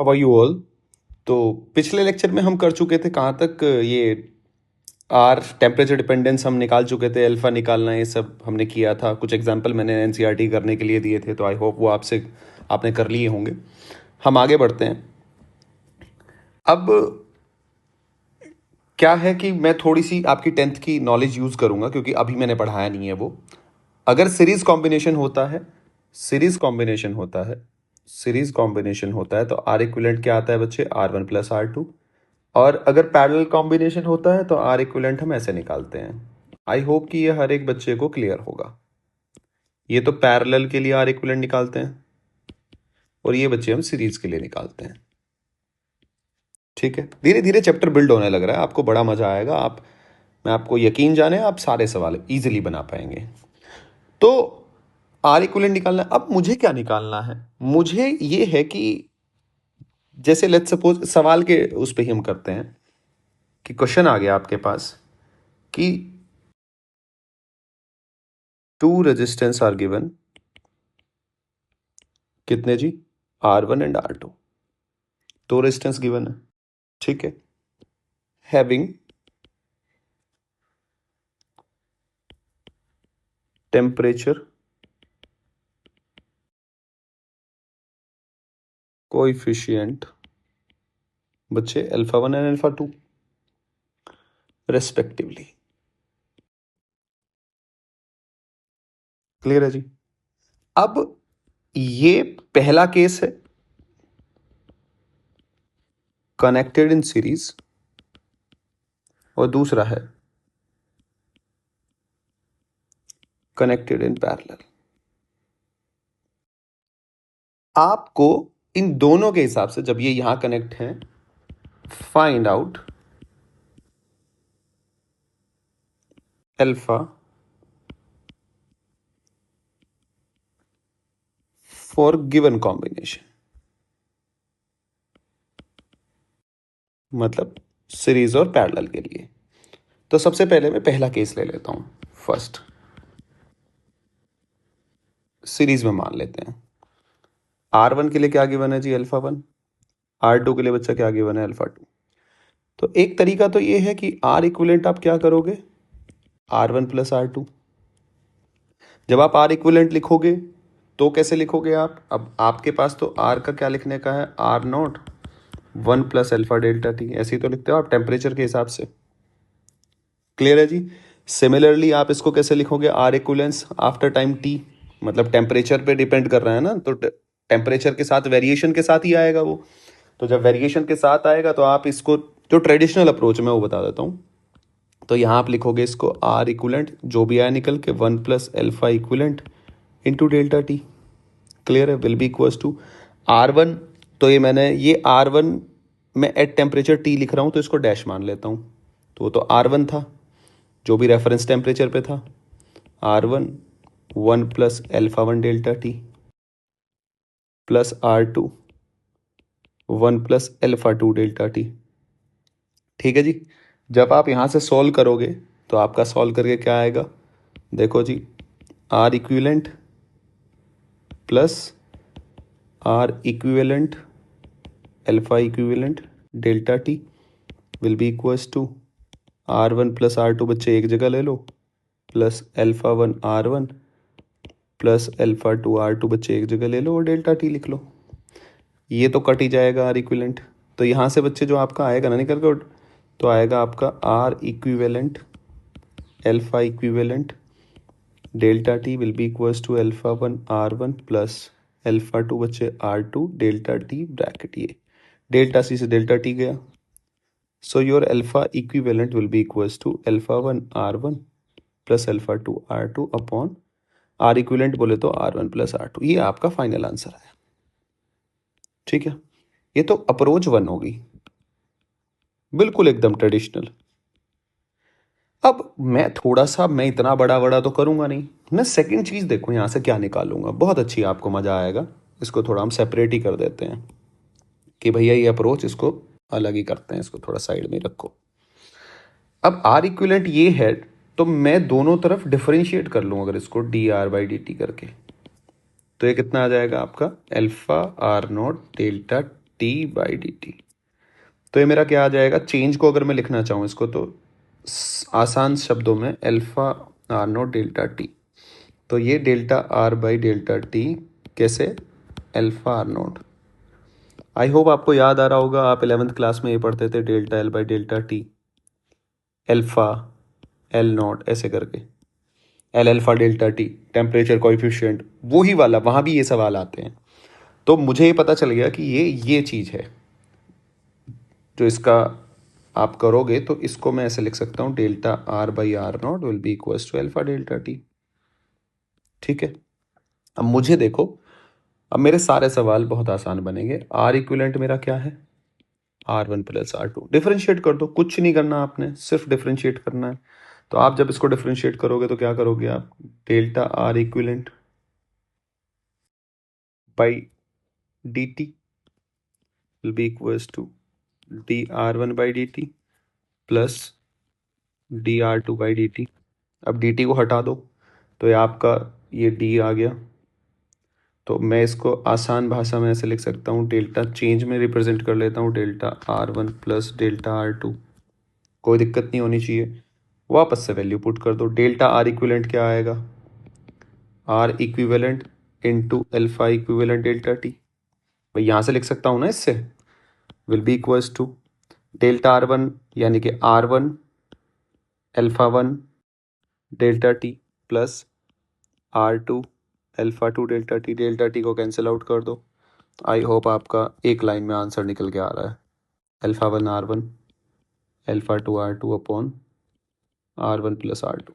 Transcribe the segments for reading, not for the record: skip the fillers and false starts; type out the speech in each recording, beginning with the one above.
How are you all. तो पिछले lecture में हम कर चुके थे कहाँ तक, ये आर टेम्परेचर डिपेंडेंस हम निकाल चुके थे, अल्फ़ा निकालना ये सब हमने किया था। कुछ एग्जांपल मैंने एनसीईआरटी करने के लिए दिए थे, तो आई होप वो आपने कर लिए होंगे। हम आगे बढ़ते हैं। अब क्या है कि मैं थोड़ी सी आपकी 10th की नॉलेज यूज़ करूँगा, क्योंकि अभी मैंने पढ़ाया नहीं है वो। अगर सीरीज कॉम्बिनेशन होता है सीरीज कॉम्बिनेशन होता है सीरीज कॉम्बिनेशन होता है तो आर इक्विलेंट क्या आता है बच्चे, R1 + R2। और अगर पैरेलल कॉम्बिनेशन होता है तो आर इक्विवेलेंट हम ऐसे निकालते हैं। आई होप कि ये हर एक बच्चे को क्लियर होगा। ये तो पैरेलल के लिए आर इक्विवेलेंट निकालते हैं और ये बच्चे हम सीरीज के लिए निकालते हैं। ठीक है, धीरे धीरे चैप्टर बिल्ड होने लग रहा है, आपको बड़ा मजा आएगा। मैं आपको यकीन जाने आप सारे सवाल इजीली बना पाएंगे। तो आर इक्विवेलेंट निकालना है। अब मुझे क्या निकालना है, मुझे ये है कि जैसे लेट्स सपोज सवाल के उस पर ही हम करते हैं कि क्वेश्चन आ गया आपके पास कि टू रेजिस्टेंस आर गिवन, कितने जी, R1 एंड R2, दो रेजिस्टेंस गिवन है। ठीक है, हैविंग टेम्परेचर कोएफिशिएंट बच्चे α1 एंड α2 रेस्पेक्टिवली। क्लियर है जी। अब ये पहला केस है कनेक्टेड इन सीरीज, और दूसरा है कनेक्टेड इन पैरेलल। आपको इन दोनों के हिसाब से, जब ये यहां कनेक्ट है, find out alpha for given combination, मतलब सीरीज और पैरेलल के लिए। तो सबसे पहले मैं पहला केस ले लेता हूं, फर्स्ट सीरीज में मान लेते हैं। R1 के लिए क्या गिवन है जी, α1। R2 के लिए बच्चा क्या गिवन है, α2। तो एक तरीका तो ये है कि R इक्विवेलेंट आप क्या करोगे, R1 + R2। जब आप R इक्विवेलेंट लिखोगे तो कैसे लिखोगे आप, अब आपके पास तो R का क्या लिखने का है, R0 1 + α∆t, ऐसे ही तो लिखते हो आप टेम्परेचर के हिसाब से। क्लियर है जी। सिमिलरली आप इसको कैसे लिखोगे, R equivalence after time t, मतलब टेम्परेचर पे डिपेंड कर रहा है ना, तो टेम्परेचर के साथ वेरिएशन के साथ ही आएगा वो। तो जब वेरिएशन के साथ आएगा तो आप इसको, जो ट्रेडिशनल अप्रोच में वो बता देता हूँ, तो यहाँ आप लिखोगे इसको R इक्विवेलेंट, जो भी आया निकल के 1 + α इक्विवेलेंट इंटू ∆t। क्लियर है, will be equals to R1। तो ये मैंने ये R1 मैं एट टेम्परेचर T लिख रहा हूँ, तो इसको डैश मान लेता हूँ। तो वो तो R1 था जो भी रेफरेंस टेम्परेचर पे था, R1 1 + α1 ∆t plus R2 1 + α2 ∆t। ठीक है जी। जब आप यहाँ से सॉल्व करोगे तो आपका सॉल्व करके क्या आएगा, देखो जी, R equivalent plus R equivalent alpha equivalent ∆t will be equals to R1 + R2, बच्चे एक जगह ले लो, प्लस α1 R1 प्लस α2 R2, बच्चे एक जगह ले लो और ∆t लिख लो। ये तो कट ही जाएगा R इक्विवेलेंट। तो यहाँ से बच्चे जो आपका आएगा ना निकल कर, तो आएगा आपका R equivalent alpha equivalent ∆t will be equals to α1 R1 plus α2 बच्चे R2 ∆t ब्रैकेट, ये ∆c से ∆t गया। So your alpha equivalent will be equals to α1 R1 plus α2 R2 upon R equivalent बोले तो R1 + R2। ये आपका final answer है। ठीक है, ये तो अप्रोच 1 होगी, बिल्कुल एकदम ट्रेडिशनल। अब मैं इतना बड़ा बड़ा तो करूंगा नहीं, मैं सेकंड चीज देखो यहां से क्या निकालूंगा, बहुत अच्छी, आपको मजा आएगा। इसको थोड़ा हम सेपरेट ही कर देते हैं कि भैया ये अप्रोच, इसको अलग ही करते हैं, इसको थोड़ा साइड में रखो। अब R इक्विवेलेंट ये है, तो मैं दोनों तरफ डिफरेंशिएट कर लूँ अगर इसको dR/dt करके, तो ये कितना आ जाएगा आपका, α R0 ∆t dt। तो ये मेरा क्या आ जाएगा, चेंज को अगर मैं लिखना चाहूँ इसको तो आसान शब्दों में alpha R naught delta T. तो ये delta R by delta T कैसे, alpha R naught. I hope आपको याद आ रहा होगा, आप 11th क्लास में ये पढ़ते थे delta L by delta T, alpha L not ऐसे करके, L alpha delta T, temperature coefficient, वही वाला, वहाँ भी ये सवाल आते हैं। तो मुझे ये पता चल गया कि ये चीज़ है जो इसका आप करोगे तो इसको मैं ऐसे लिख सकता हूँ, delta R by R naught will be equals to alpha delta t. ठीक है, अब मुझे देखो, अब मेरे सारे सवाल बहुत आसान बनेंगे। आर इक्विवेलेंट मेरा क्या है, R one plus R two. Differentiate कर दो, कुछ नहीं करना आपने, सिर्फ डिफ्रेंशिएट करना है। तो आप जब इसको डिफ्रेंशिएट करोगे तो क्या करोगे आप, delta R equivalent by d t will be equals to d R one by d t plus d R two by d t. अब डी टी को हटा दो तो ये आपका ये डी आ गया। तो मैं इसको आसान भाषा में ऐसे लिख सकता हूँ, डेल्टा चेंज में रिप्रेजेंट कर लेता हूँ, delta R one plus delta R two. कोई दिक्कत नहीं होनी चाहिए, वापस से वैल्यू पुट कर दो। डेल्टा आर इक्विवेलेंट क्या आएगा, R equivalent into alpha equivalent delta t. भाई यहाँ से लिख सकता हूँ ना इससे, will be equals to delta R one यानी कि R one alpha one delta t plus R two alpha two delta t. Delta t को कैंसिल आउट कर दो। आई होप आपका एक लाइन में आंसर निकल के आ रहा है, alpha one R one alpha two R two upon R one plus R two.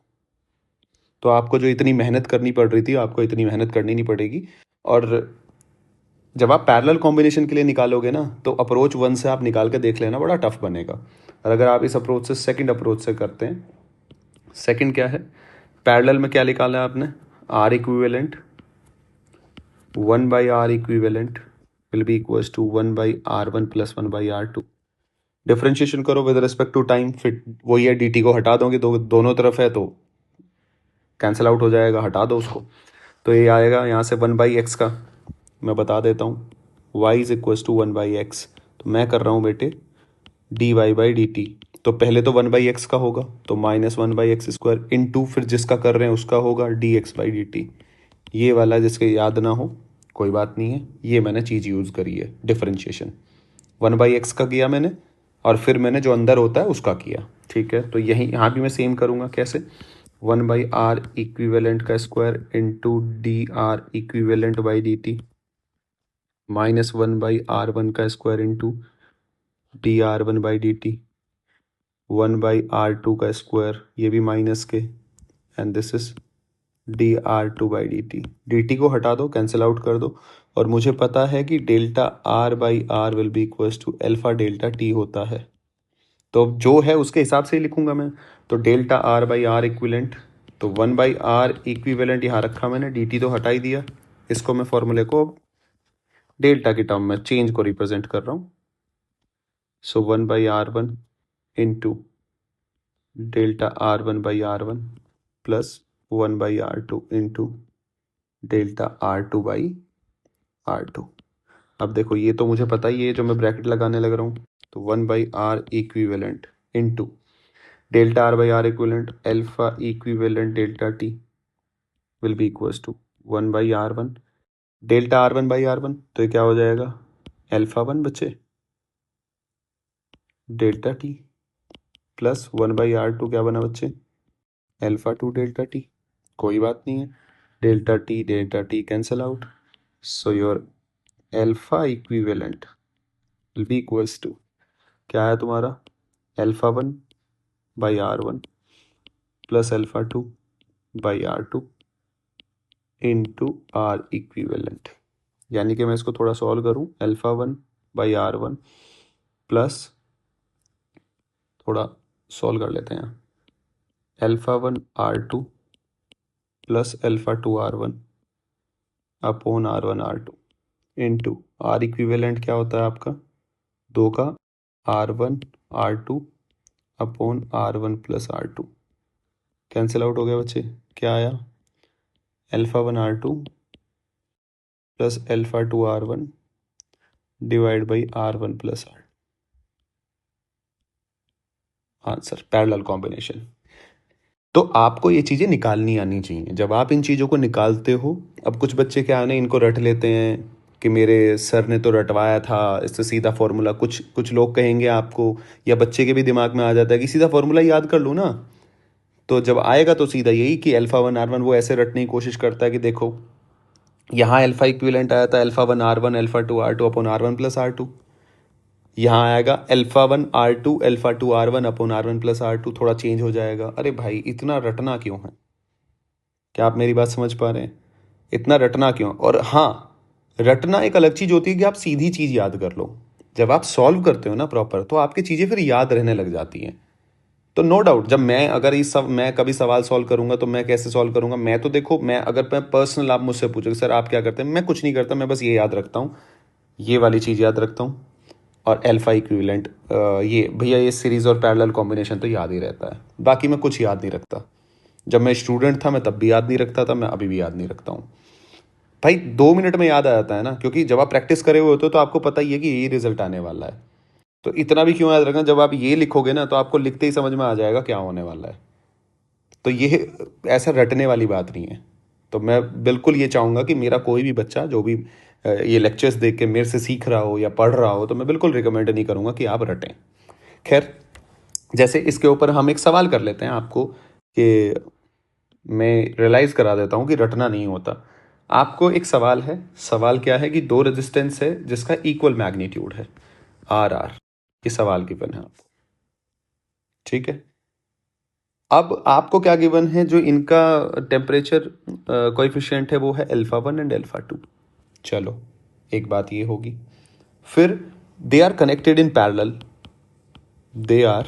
तो आपको जो इतनी मेहनत करनी पड़ रही थी, आपको इतनी मेहनत करनी नहीं पड़ेगी। और जब आप पैरेलल कॉम्बिनेशन के लिए निकालोगे ना, तो अप्रोच वन से आप निकाल के देख लेना, बड़ा टफ बनेगा। और अगर आप इस अप्रोच से सेकंड अप्रोच से करते हैं, सेकंड क्या है, पैरेलल में क्या निकाला है आपने, R equivalent one by R equivalent will be equals to one by R one plus one by R two. Differentiation करो विद रिस्पेक्ट टू टाइम, फिर वही है, डी टी को हटा दोगे, दोनों तरफ है तो कैंसिल आउट हो जाएगा, हटा दो उसको। तो ये आएगा यहाँ से वन बाई एक्स का, मैं बता देता हूँ, y is equals to one by x. तो मैं कर रहा हूँ बेटे d y by d t. तो पहले तो वन बाई एक्स का होगा, तो minus one by x square into, फिर जिसका कर रहे हैं उसका होगा d x by d t. ये वाला जिसके याद ना हो कोई बात नहीं है, ये मैंने चीज़ यूज़ करी है, डिफरेंशिएशन। वन बाई एक्स का किया मैंने, और फिर मैंने जो अंदर होता है उसका किया। ठीक है, तो यही यहाँ भी मैं सेम करूँगा, कैसे, वन बाई आर इक्विवेलेंट का square into d R equivalent by d t minus one by R one का square into d R one by d t, one by R two का स्क्वायर, ये भी minus के, and this is d R two by d t. D t को हटा दो, cancel out कर दो, और मुझे पता है कि delta R by R will be equals to alpha delta t होता है। तो जो है उसके हिसाब से ही लिखूंगा मैं। तो delta R by R equivalent, तो वन बाई आर इक्विवेलेंट यहाँ रखा मैंने, डी टी तो हटा ही दिया। इसको मैं फॉर्मूले को डेल्टा की टर्म में चेंज को रिप्रेजेंट कर रहा हूँ। So one by R one into delta R one by R one plus one by R two into delta R two by R two. अब देखो ये तो मुझे पता ही है, जो मैं ब्रैकेट लगाने लग रहा हूँ, तो one by R equivalent into delta R by R equivalent alpha equivalent delta t will be equals to one by R one delta R one by R one. तो ये क्या हो जाएगा, अल्फा वन बचे delta t plus one by R two क्या बना बच्चे, alpha two delta T. कोई बात नहीं है, delta t cancel out. So your alpha equivalent will be equals to, क्या है तुम्हारा, alpha one by R one plus alpha two by R two into R equivalent. यानी कि मैं इसको थोड़ा सॉल्व करूं, alpha one by R one plus, थोड़ा सॉल्व कर लेते हैं, alpha one R two plus alpha two R one upon R one R two into R equivalent क्या होता है आपका, दो का R one R two upon R one plus R two. Cancel out हो गया बच्चे, क्या आया, alpha one R two plus alpha two R one divide by R1 plus R। Answer parallel combination. तो आपको ये चीज़ें निकालनी आनी चाहिए। जब आप इन चीज़ों को निकालते हो, अब कुछ बच्चे क्या है ना, इनको रट लेते हैं कि मेरे सर ने तो रटवाया था, इससे सीधा फॉर्मूला, कुछ कुछ लोग कहेंगे आपको, या बच्चे के भी दिमाग में आ जाता है कि सीधा फॉर्मूला याद कर लो ना। तो जब आएगा तो सीधा यही कि α1 R1, वो ऐसे रटने की कोशिश करता है कि देखो यहाँ अल्फा इक्विवेलेंट आया था α1 R1 α2 R2 upon R1 plus R2। यहाँ आएगा α1 R2 α2 R1 upon R1 plus R2, थोड़ा चेंज हो जाएगा। अरे भाई इतना रटना क्यों है? क्या आप मेरी बात समझ पा रहे हैं? इतना रटना क्यों? और हाँ, रटना एक अलग चीज़ होती है कि आप सीधी चीज़ याद कर लो। जब आप सॉल्व करते हो ना प्रॉपर, तो आपकी चीज़ें फिर याद रहने लग जाती हैं। तो नो डाउट, जब मैं अगर मैं कभी सवाल सॉल्व करूंगा तो मैं कैसे सॉल्व करूंगा? मैं तो देखो, मैं पर्सनल, आप मुझसे पूछोगे सर आप क्या करते हैं, मैं कुछ नहीं करता, मैं बस ये याद रखता हूँ, ये वाली चीज़ याद रखता हूँ, और अल्फा इक्विवेलेंट, ये भैया ये सीरीज और पैरेलल कॉम्बिनेशन तो याद ही रहता है, बाकी मैं कुछ याद नहीं रखता। जब मैं स्टूडेंट था मैं तब भी याद नहीं रखता था, मैं अभी भी याद नहीं रखता हूँ। भाई 2 मिनट में याद आ जाता है ना, क्योंकि जब आप प्रैक्टिस करे हुए होते हो तो आपको पता ही है कि यही रिजल्ट आने वाला है। तो इतना भी क्यों याद रखना, जब आप ये लिखोगे ना तो आपको लिखते ही समझ में आ जाएगा क्या होने वाला है। तो ये ऐसा रटने वाली बात नहीं है। तो मैं बिल्कुल ये चाहूँगा कि मेरा कोई भी बच्चा जो भी ये लेक्चर्स देख के मेरे से सीख रहा हो या पढ़ रहा हो, तो मैं बिल्कुल रिकमेंड नहीं करूँगा कि आप रटें। खैर, जैसे इसके ऊपर हम एक सवाल कर लेते हैं आपको, कि मैं रियलाइज़ करा देता हूँ कि रटना नहीं होता। आपको एक सवाल है, सवाल क्या है कि दो रेजिस्टेंस है जिसका इक्वल मैग्नीट्यूड है RR। ये सवाल गिवन है आपको, ठीक है। अब आपको क्या गिवन है, जो इनका टेम्परेचर कोएफिशिएंट है वो है α1 एंड α2। चलो, एक बात ये होगी। फिर they are connected in parallel, they are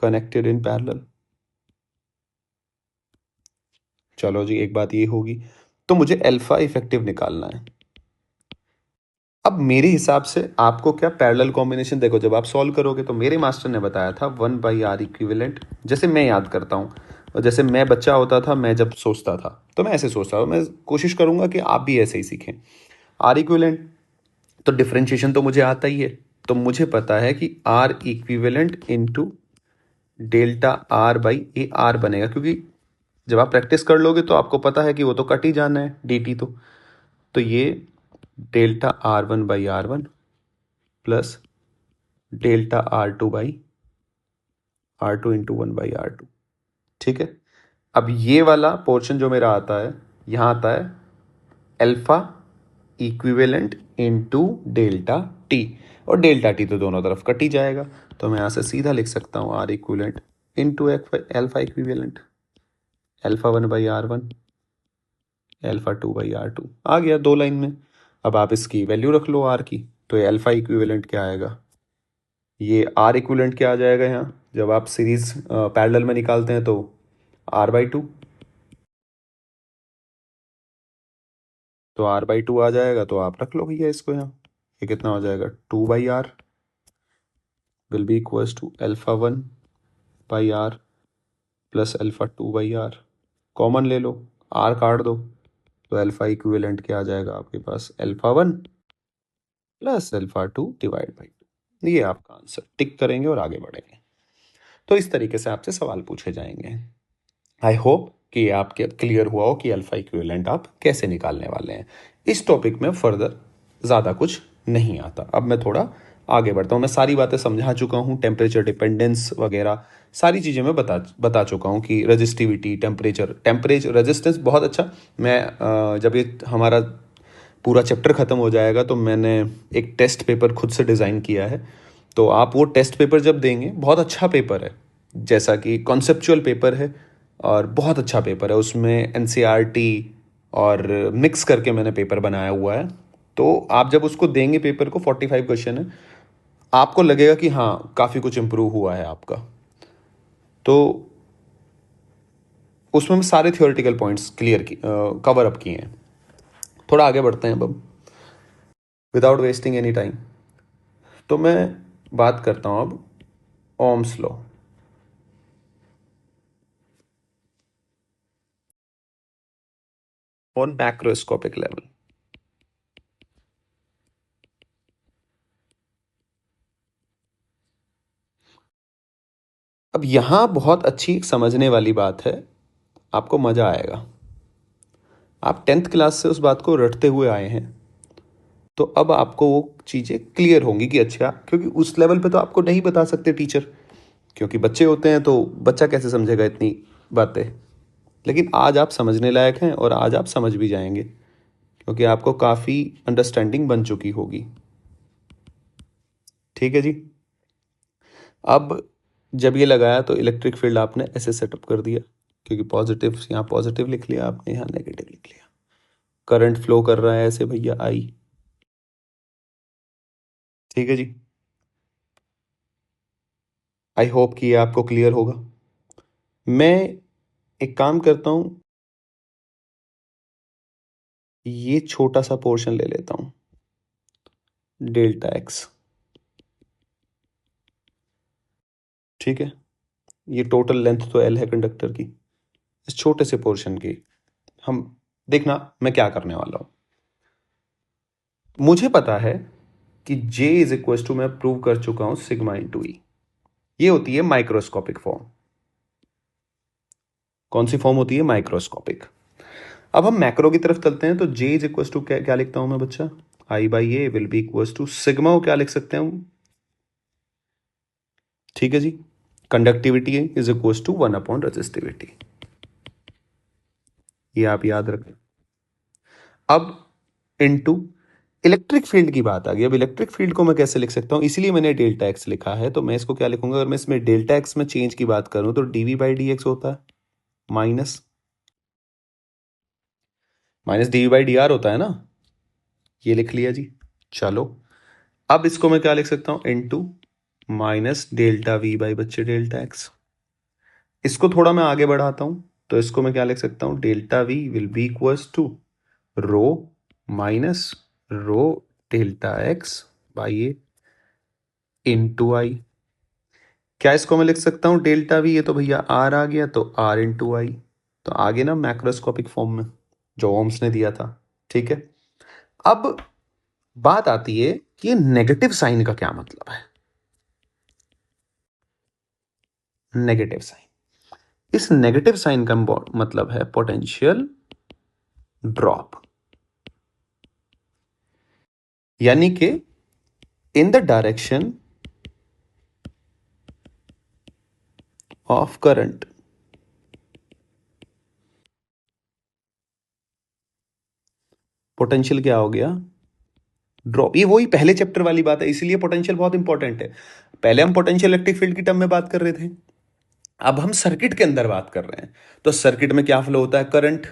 connected in parallel. चलो जी, एक बात ये होगी, तो मुझे अल्फा इफेक्टिव निकालना है। अब मेरे हिसाब से आपको क्या, पैरेलल कॉम्बिनेशन देखो, जब आप सॉल्व करोगे तो मेरे मास्टर ने बताया था 1/R इक्विवेलेंट, जैसे मैं याद करता हूँ और जैसे मैं बच्चा होता था, मैं जब सोचता था तो मैं ऐसे सोचता था। मैं कोशिश करूंगा कि आप भी ऐसे ही सीखें। R इक्विवेलेंट, तो डिफ्रेंशिएशन तो मुझे आता ही है, तो मुझे पता है कि R equivalent into delta R by A R बनेगा, क्योंकि जब आप प्रैक्टिस कर लोगे तो आपको पता है कि वो तो कट ही जाना है dt। तो ये delta R1/R1 plus delta R2 into 1/R2, ठीक है। अब ये वाला पोर्शन जो मेरा आता है, यहाँ आता है alpha equivalent into delta T, और डेल्टा टी तो दोनों तरफ कट ही जाएगा। तो मैं यहाँ से सीधा लिख सकता हूँ R equivalent into alpha equivalent, α1/R1 α2/R2 आ गया 2 लाइन में। अब आप इसकी वैल्यू रख लो R की, तो ये अल्फा इक्विवेलेंट क्या आएगा, ये R इक्विवेलेंट क्या आ जाएगा यहाँ, जब आप सीरीज पैरेलल में निकालते हैं तो R/2, तो R/2 आ जाएगा। तो आप रख लो भैया इसको यहाँ, ये कितना हो जाएगा, 2/R will be equals to α1/R plus α2/R। Common ले लो, R काट दो, तो अल्फा इक्विवेलेंट क्या आ जाएगा आपके पास, α1 प्लस α2 डिवाइड बाई 2। ये आपका आंसर, टिक करेंगे और आगे बढ़ेंगे। तो इस तरीके से आपसे सवाल पूछे जाएंगे। आई होप कि ये आपके क्लियर हुआ हो कि अल्फा इक्विवेलेंट आप कैसे निकालने वाले हैं। इस टॉपिक में फर्दर ज़्यादा कुछ नहीं आता। अब मैं थोड़ा आगे बढ़ता हूँ। मैं सारी बातें समझा चुका हूँ, टेम्परेचर डिपेंडेंस वगैरह सारी चीज़ें मैं बता चुका हूँ कि रजिस्टिविटी, टेम्परेचर रेजिस्टेंस बहुत अच्छा। मैं जब ये हमारा पूरा चैप्टर ख़त्म हो जाएगा तो मैंने एक टेस्ट पेपर खुद से डिज़ाइन किया है। तो आप वो टेस्ट पेपर जब देंगे, बहुत अच्छा पेपर है, जैसा कि कॉन्सेप्चुअल पेपर है और बहुत अच्छा पेपर है। उसमें एनसीईआरटी और मिक्स करके मैंने पेपर बनाया हुआ है। तो आप जब उसको देंगे पेपर को, 45 क्वेश्चन है, आपको लगेगा कि हाँ काफ़ी कुछ इम्प्रूव हुआ है आपका। तो उसमें मैं सारे थियोरेटिकल पॉइंट्स कवर अप किए हैं। थोड़ा आगे बढ़ते हैं अब, विदाउट वेस्टिंग एनी टाइम। तो मैं बात करता हूँ अब Ohm's law. On macroscopic level, अब यहाँ बहुत अच्छी समझने वाली बात है, आपको मज़ा आएगा। आप 10th क्लास से उस बात को रटते हुए आए हैं, तो अब आपको वो चीज़ें क्लियर होंगी कि अच्छा, क्योंकि उस लेवल पे तो आपको नहीं बता सकते टीचर, क्योंकि बच्चे होते हैं तो बच्चा कैसे समझेगा इतनी बातें। लेकिन आज आप समझने लायक हैं और आज आप समझ भी जाएंगे, क्योंकि आपको काफ़ी अंडरस्टैंडिंग बन चुकी होगी। ठीक है जी। अब जब ये लगाया तो इलेक्ट्रिक फील्ड आपने ऐसे सेटअप कर दिया, क्योंकि पॉजिटिव यहाँ पॉजिटिव लिख लिया आपने, यहाँ नेगेटिव लिख लिया। करंट फ्लो कर रहा है ऐसे भैया आई। ठीक है जी। आई होप कि ये आपको क्लियर होगा। मैं एक काम करता हूँ, ये छोटा सा पोर्शन ले लेता हूँ, डेल्टा एक्स। ठीक है, ये टोटल लेंथ तो एल है कंडक्टर की, इस छोटे से पोर्शन की हम देखना मैं क्या करने वाला हूँ। मुझे पता है कि J इज इक्वल टू, मैं प्रूव कर चुका हूं, सिग्मा इंटू ई। ये होती है माइक्रोस्कोपिक फॉर्म। कौन सी फॉर्म होती है? माइक्रोस्कोपिक। अब हम मैक्रो की तरफ चलते हैं, तो J इज इक्वल टू क्या लिखता हूं मैं बच्चा? I by A will be equal to sigma को क्या लिख सकते हैं हम? ठीक है जी, conductivity is equal to 1 upon resistivity. ये आप याद रखें। अब इनटू इलेक्ट्रिक फील्ड की बात आ गई। अब इलेक्ट्रिक फील्ड को मैं कैसे लिख सकता हूं? इसीलिए मैंने डेल्टा एक्स लिखा है। तो मैं इसको क्या लिखूंगा? अगर मैं इसमें डेल्टा एक्स में चेंज की बात करूं तो डीवी बाई डी एक्स होता है minus d V by d r होता है ना, ये लिख लिया जी। चलो, अब इसको मैं क्या लिख सकता हूं? Into minus delta we by बच्चे डेल्टा एक्स। इसको थोड़ा मैं आगे बढ़ाता हूं, तो इसको मैं क्या लिख सकता हूं? Delta V will be equals to rho minus rho delta x by A into I. क्या इसको मैं लिख सकता हूं? डेल्टा वी, ये तो भैया आर आ गया, तो आर इंटू आई। तो आगे ना मैक्रोस्कोपिक फॉर्म में जो ओम्स ने दिया था। ठीक है, अब बात आती है कि नेगेटिव साइन का क्या मतलब है। नेगेटिव साइन, इस नेगेटिव साइन का मतलब है पोटेंशियल ड्रॉप, यानी कि इन the direction of current. Potential क्या हो गया? ड्रॉप। ये वही पहले चैप्टर वाली बात है, इसीलिए पोटेंशियल बहुत इंपॉर्टेंट है। पहले हम पोटेंशियल इलेक्ट्रिक फील्ड की टर्म में बात कर रहे थे, अब हम सर्किट के अंदर बात कर रहे हैं। तो सर्किट में क्या फ्लो होता है? करंट।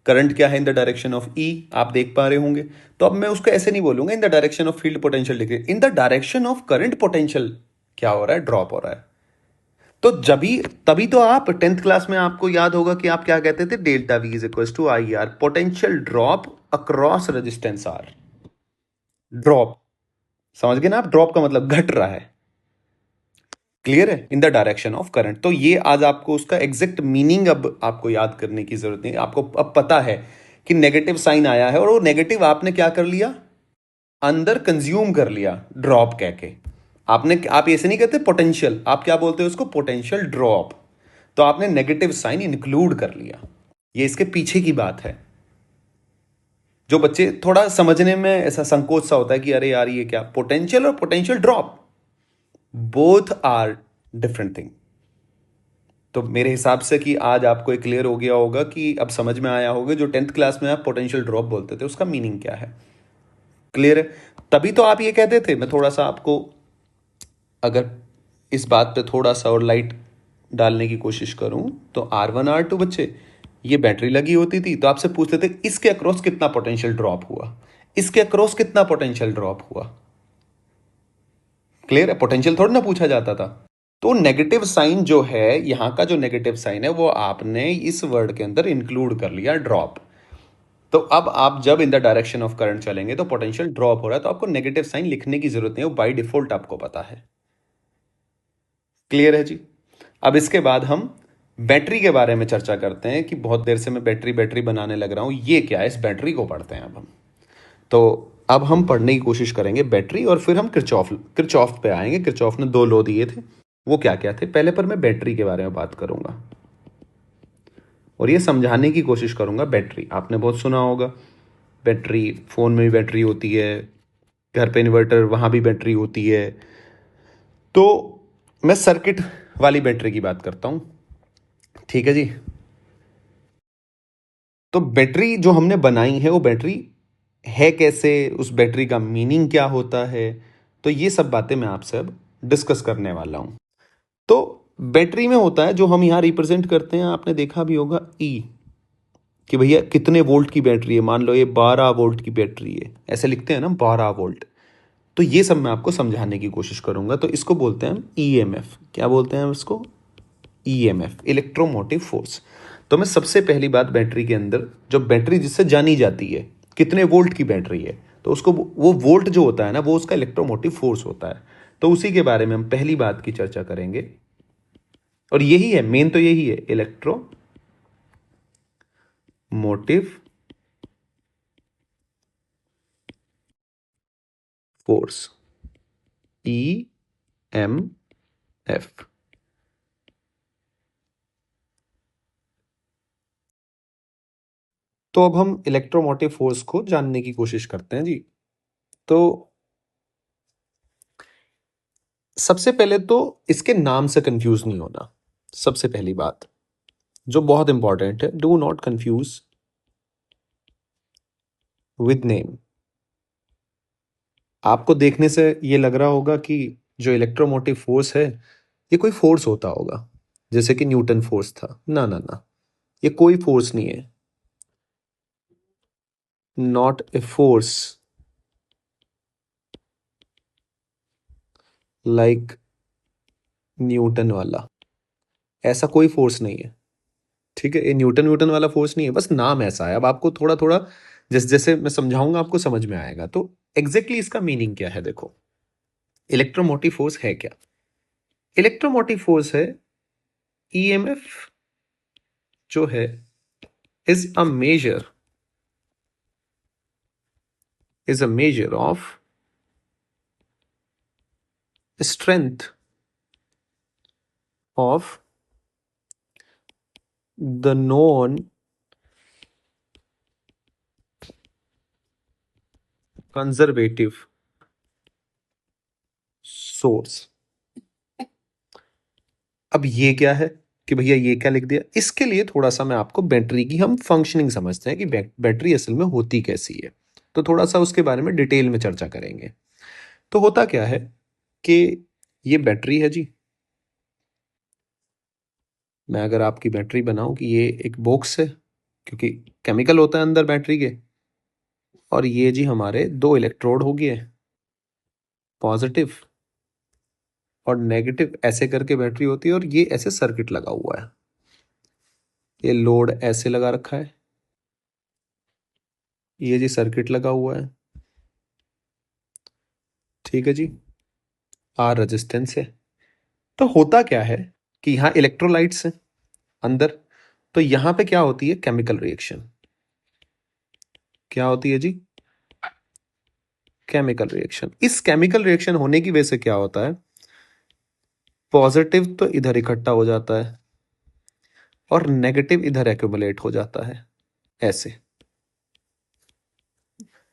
करंट क्या है? इन द डायरेक्शन ऑफ ई, आप देख पा रहे होंगे। तो अब मैं उसको ऐसे नहीं बोलूंगा इन the direction of field potential decrease, in the direction of current potential क्या हो रहा है? ड्रॉप हो रहा है। तो जभी तभी तो आप 10th क्लास में आपको याद होगा कि आप क्या कहते थे? Delta V is equal to I R, potential drop across resistance R. Drop, समझ गए ना आप? ड्रॉप का मतलब घट रहा है। क्लियर है? इन द डायरेक्शन ऑफ करंट। तो ये आज आपको उसका एग्जैक्ट मीनिंग अब आपको याद करने की जरूरत नहीं, आपको अब पता है कि नेगेटिव साइन आया है और वो नेगेटिव आपने क्या कर लिया? अंदर कंज्यूम कर लिया ड्रॉप कह के। आपने, आप ऐसे नहीं कहते पोटेंशियल, आप क्या बोलते हो उसको? Potential drop. तो आपने नेगेटिव साइन इंक्लूड कर लिया। ये इसके पीछे की बात है। जो बच्चे थोड़ा समझने में ऐसा संकोच सा होता है कि अरे यार ये क्या, पोटेंशियल और potential drop both are different thing. तो मेरे हिसाब से कि आज आपको एक क्लियर हो गया होगा, कि अब समझ में आया होगा जो 10th क्लास में आप पोटेंशियल ड्रॉप बोलते थे उसका मीनिंग क्या है। क्लियर है? तभी तो आप ये कहते थे। मैं थोड़ा सा आपको अगर इस बात पे थोड़ा सा और लाइट डालने की कोशिश करूं, तो R1 R2 बच्चे, ये बैटरी लगी होती थी तो आपसे पूछते थे इसके अक्रॉस कितना पोटेंशियल ड्रॉप हुआ, इसके अक्रॉस कितना पोटेंशियल ड्रॉप हुआ। क्लियर है? पोटेंशियल थोड़ा ना पूछा जाता था। तो नेगेटिव साइन जो है, यहां का जो नेगेटिव साइन है वो आपने इस वर्ड के अंदर इंक्लूड कर लिया, ड्रॉप। तो अब आप जब इन द डायरेक्शन ऑफ करंट चलेंगे तो पोटेंशियल ड्रॉप हो रहा है, तो आपको नेगेटिव साइन लिखने की जरूरत नहीं, वो बाय डिफॉल्ट आपको पता है। क्लियर है जी? अब इसके बाद हम बैटरी के बारे में चर्चा करते हैं, कि बहुत देर से मैं बैटरी बैटरी बनाने लग रहा हूं, ये क्या है? इस बैटरी को पढ़ते हैं अब हम। तो अब हम पढ़ने की कोशिश करेंगे बैटरी, और फिर हम किरचॉफ पे आएंगे। किरचॉफ ने दो लॉ दिए थे, वो क्या क्या थे पहले, पर मैं बैटरी के बारे में बात करूंगा और ये समझाने की कोशिश करूंगा। बैटरी आपने बहुत सुना होगा, बैटरी फोन में भी बैटरी होती है, घर पे इन्वर्टर वहां भी बैटरी होती है। तो मैं सर्किट वाली बैटरी की बात करता हूं, ठीक है जी। तो बैटरी जो हमने बनाई है वो बैटरी है कैसे, उस बैटरी का मीनिंग क्या होता है, तो ये सब बातें मैं आपसे अब डिस्कस करने वाला हूं। तो बैटरी में होता है जो हम यहां रिप्रेजेंट करते हैं, आपने देखा भी होगा ई, कि भैया कितने वोल्ट की बैटरी है। मान लो ये 12 वोल्ट की बैटरी है, ऐसे लिखते हैं ना 12 वोल्ट। तो ये सब मैं आपको समझाने की कोशिश करूंगा। तो इसको बोलते हैं हम ईएमएफ। क्या बोलते हैं हम इसको? EMF, electromotive force. तो मैं सबसे पहली बात, बैटरी के अंदर जो बैटरी जिससे जानी जाती है कितने वोल्ट की बैटरी है, तो उसको वो वोल्ट जो होता है ना, वो उसका इलेक्ट्रोमोटिव फोर्स होता है। तो उसी के बारे में हम पहली बात की चर्चा करेंगे, और यही है मेन, तो यही है electromotive force, E M F. तो अब हम इलेक्ट्रोमोटिव फोर्स को जानने की कोशिश करते हैं जी। तो सबसे पहले तो इसके नाम से कंफ्यूज नहीं होना। सबसे पहली बात जो बहुत इंपॉर्टेंट है, do not confuse with name. आपको देखने से ये लग रहा होगा कि जो इलेक्ट्रोमोटिव फोर्स है ये कोई फोर्स होता होगा, जैसे कि न्यूटन फोर्स था। ना ना ना, ये कोई फोर्स नहीं है। Not a force like Newton वाला, ऐसा कोई फोर्स नहीं है। ठीक है, ये न्यूटन न्यूटन वाला फोर्स नहीं है, बस नाम ऐसा है। अब आपको थोड़ा थोड़ा जैसे जैसे मैं समझाऊंगा आपको समझ में आएगा। तो एग्जैक्टली इसका मीनिंग क्या है, देखो इलेक्ट्रोमोटिव फोर्स है क्या। इलेक्ट्रोमोटिव फोर्स है ईएमएफ, जो है is a measure, is a measure of strength of the known conservative source। अब ये क्या है कि भैया ये क्या लिख दिया, इसके लिए थोड़ा सा मैं आपको बैटरी की हम फंक्शनिंग समझते हैं कि बैटरी असल में होती कैसी है। तो थोड़ा सा उसके बारे में डिटेल में चर्चा करेंगे। तो होता क्या है कि ये बैटरी है जी। मैं अगर आपकी बैटरी बनाऊं कि ये एक बॉक्स है, क्योंकि केमिकल होता है अंदर बैटरी के, और ये जी हमारे दो इलेक्ट्रोड हो गए, पॉजिटिव और नेगेटिव, ऐसे करके बैटरी होती है। और ये ऐसे सर्किट लगा हुआ है, ये लोड ऐसे लगा रखा है, ये जी सर्किट लगा हुआ है, ठीक है जी। आर रेजिस्टेंस है। तो होता क्या है कि यहाँ इलेक्ट्रोलाइट्स हैं अंदर। तो यहाँ पे क्या होती है, केमिकल रिएक्शन। क्या होती है जी? Chemical reaction. इस केमिकल रिएक्शन होने की वजह से क्या होता है, पॉजिटिव तो इधर इकट्ठा हो जाता है और नेगेटिव इधर एक्यूमुलेट हो जाता है, ऐसे।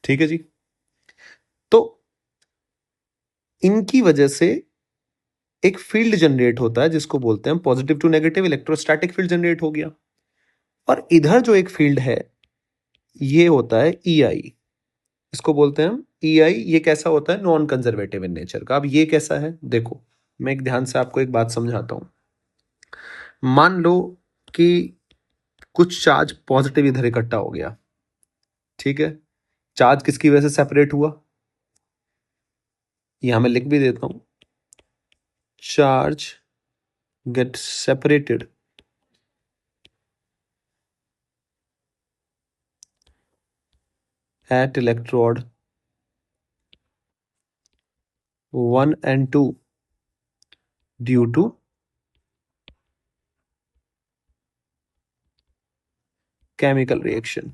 ठीक है जी। तो इनकी वजह से एक फील्ड जनरेट होता है जिसको बोलते हैं positive to negative electrostatic field generate हो गया। और इधर जो एक फील्ड है ये होता है ईआई, इसको बोलते हैं हम ईआई। ये कैसा होता है, नॉन कंजर्वेटिव इन नेचर का। अब ये कैसा है, देखो मैं एक ध्यान से आपको एक बात समझाता हूं। मान लो कि कुछ चार्ज पॉजिटिव इधर इकट्ठा हो गया, ठीक है। चार्ज किसकी वजह से सेपरेट हुआ, यहां मैं लिख भी देता हूं। Charge get separated at electrode 1 and 2 due to chemical reaction.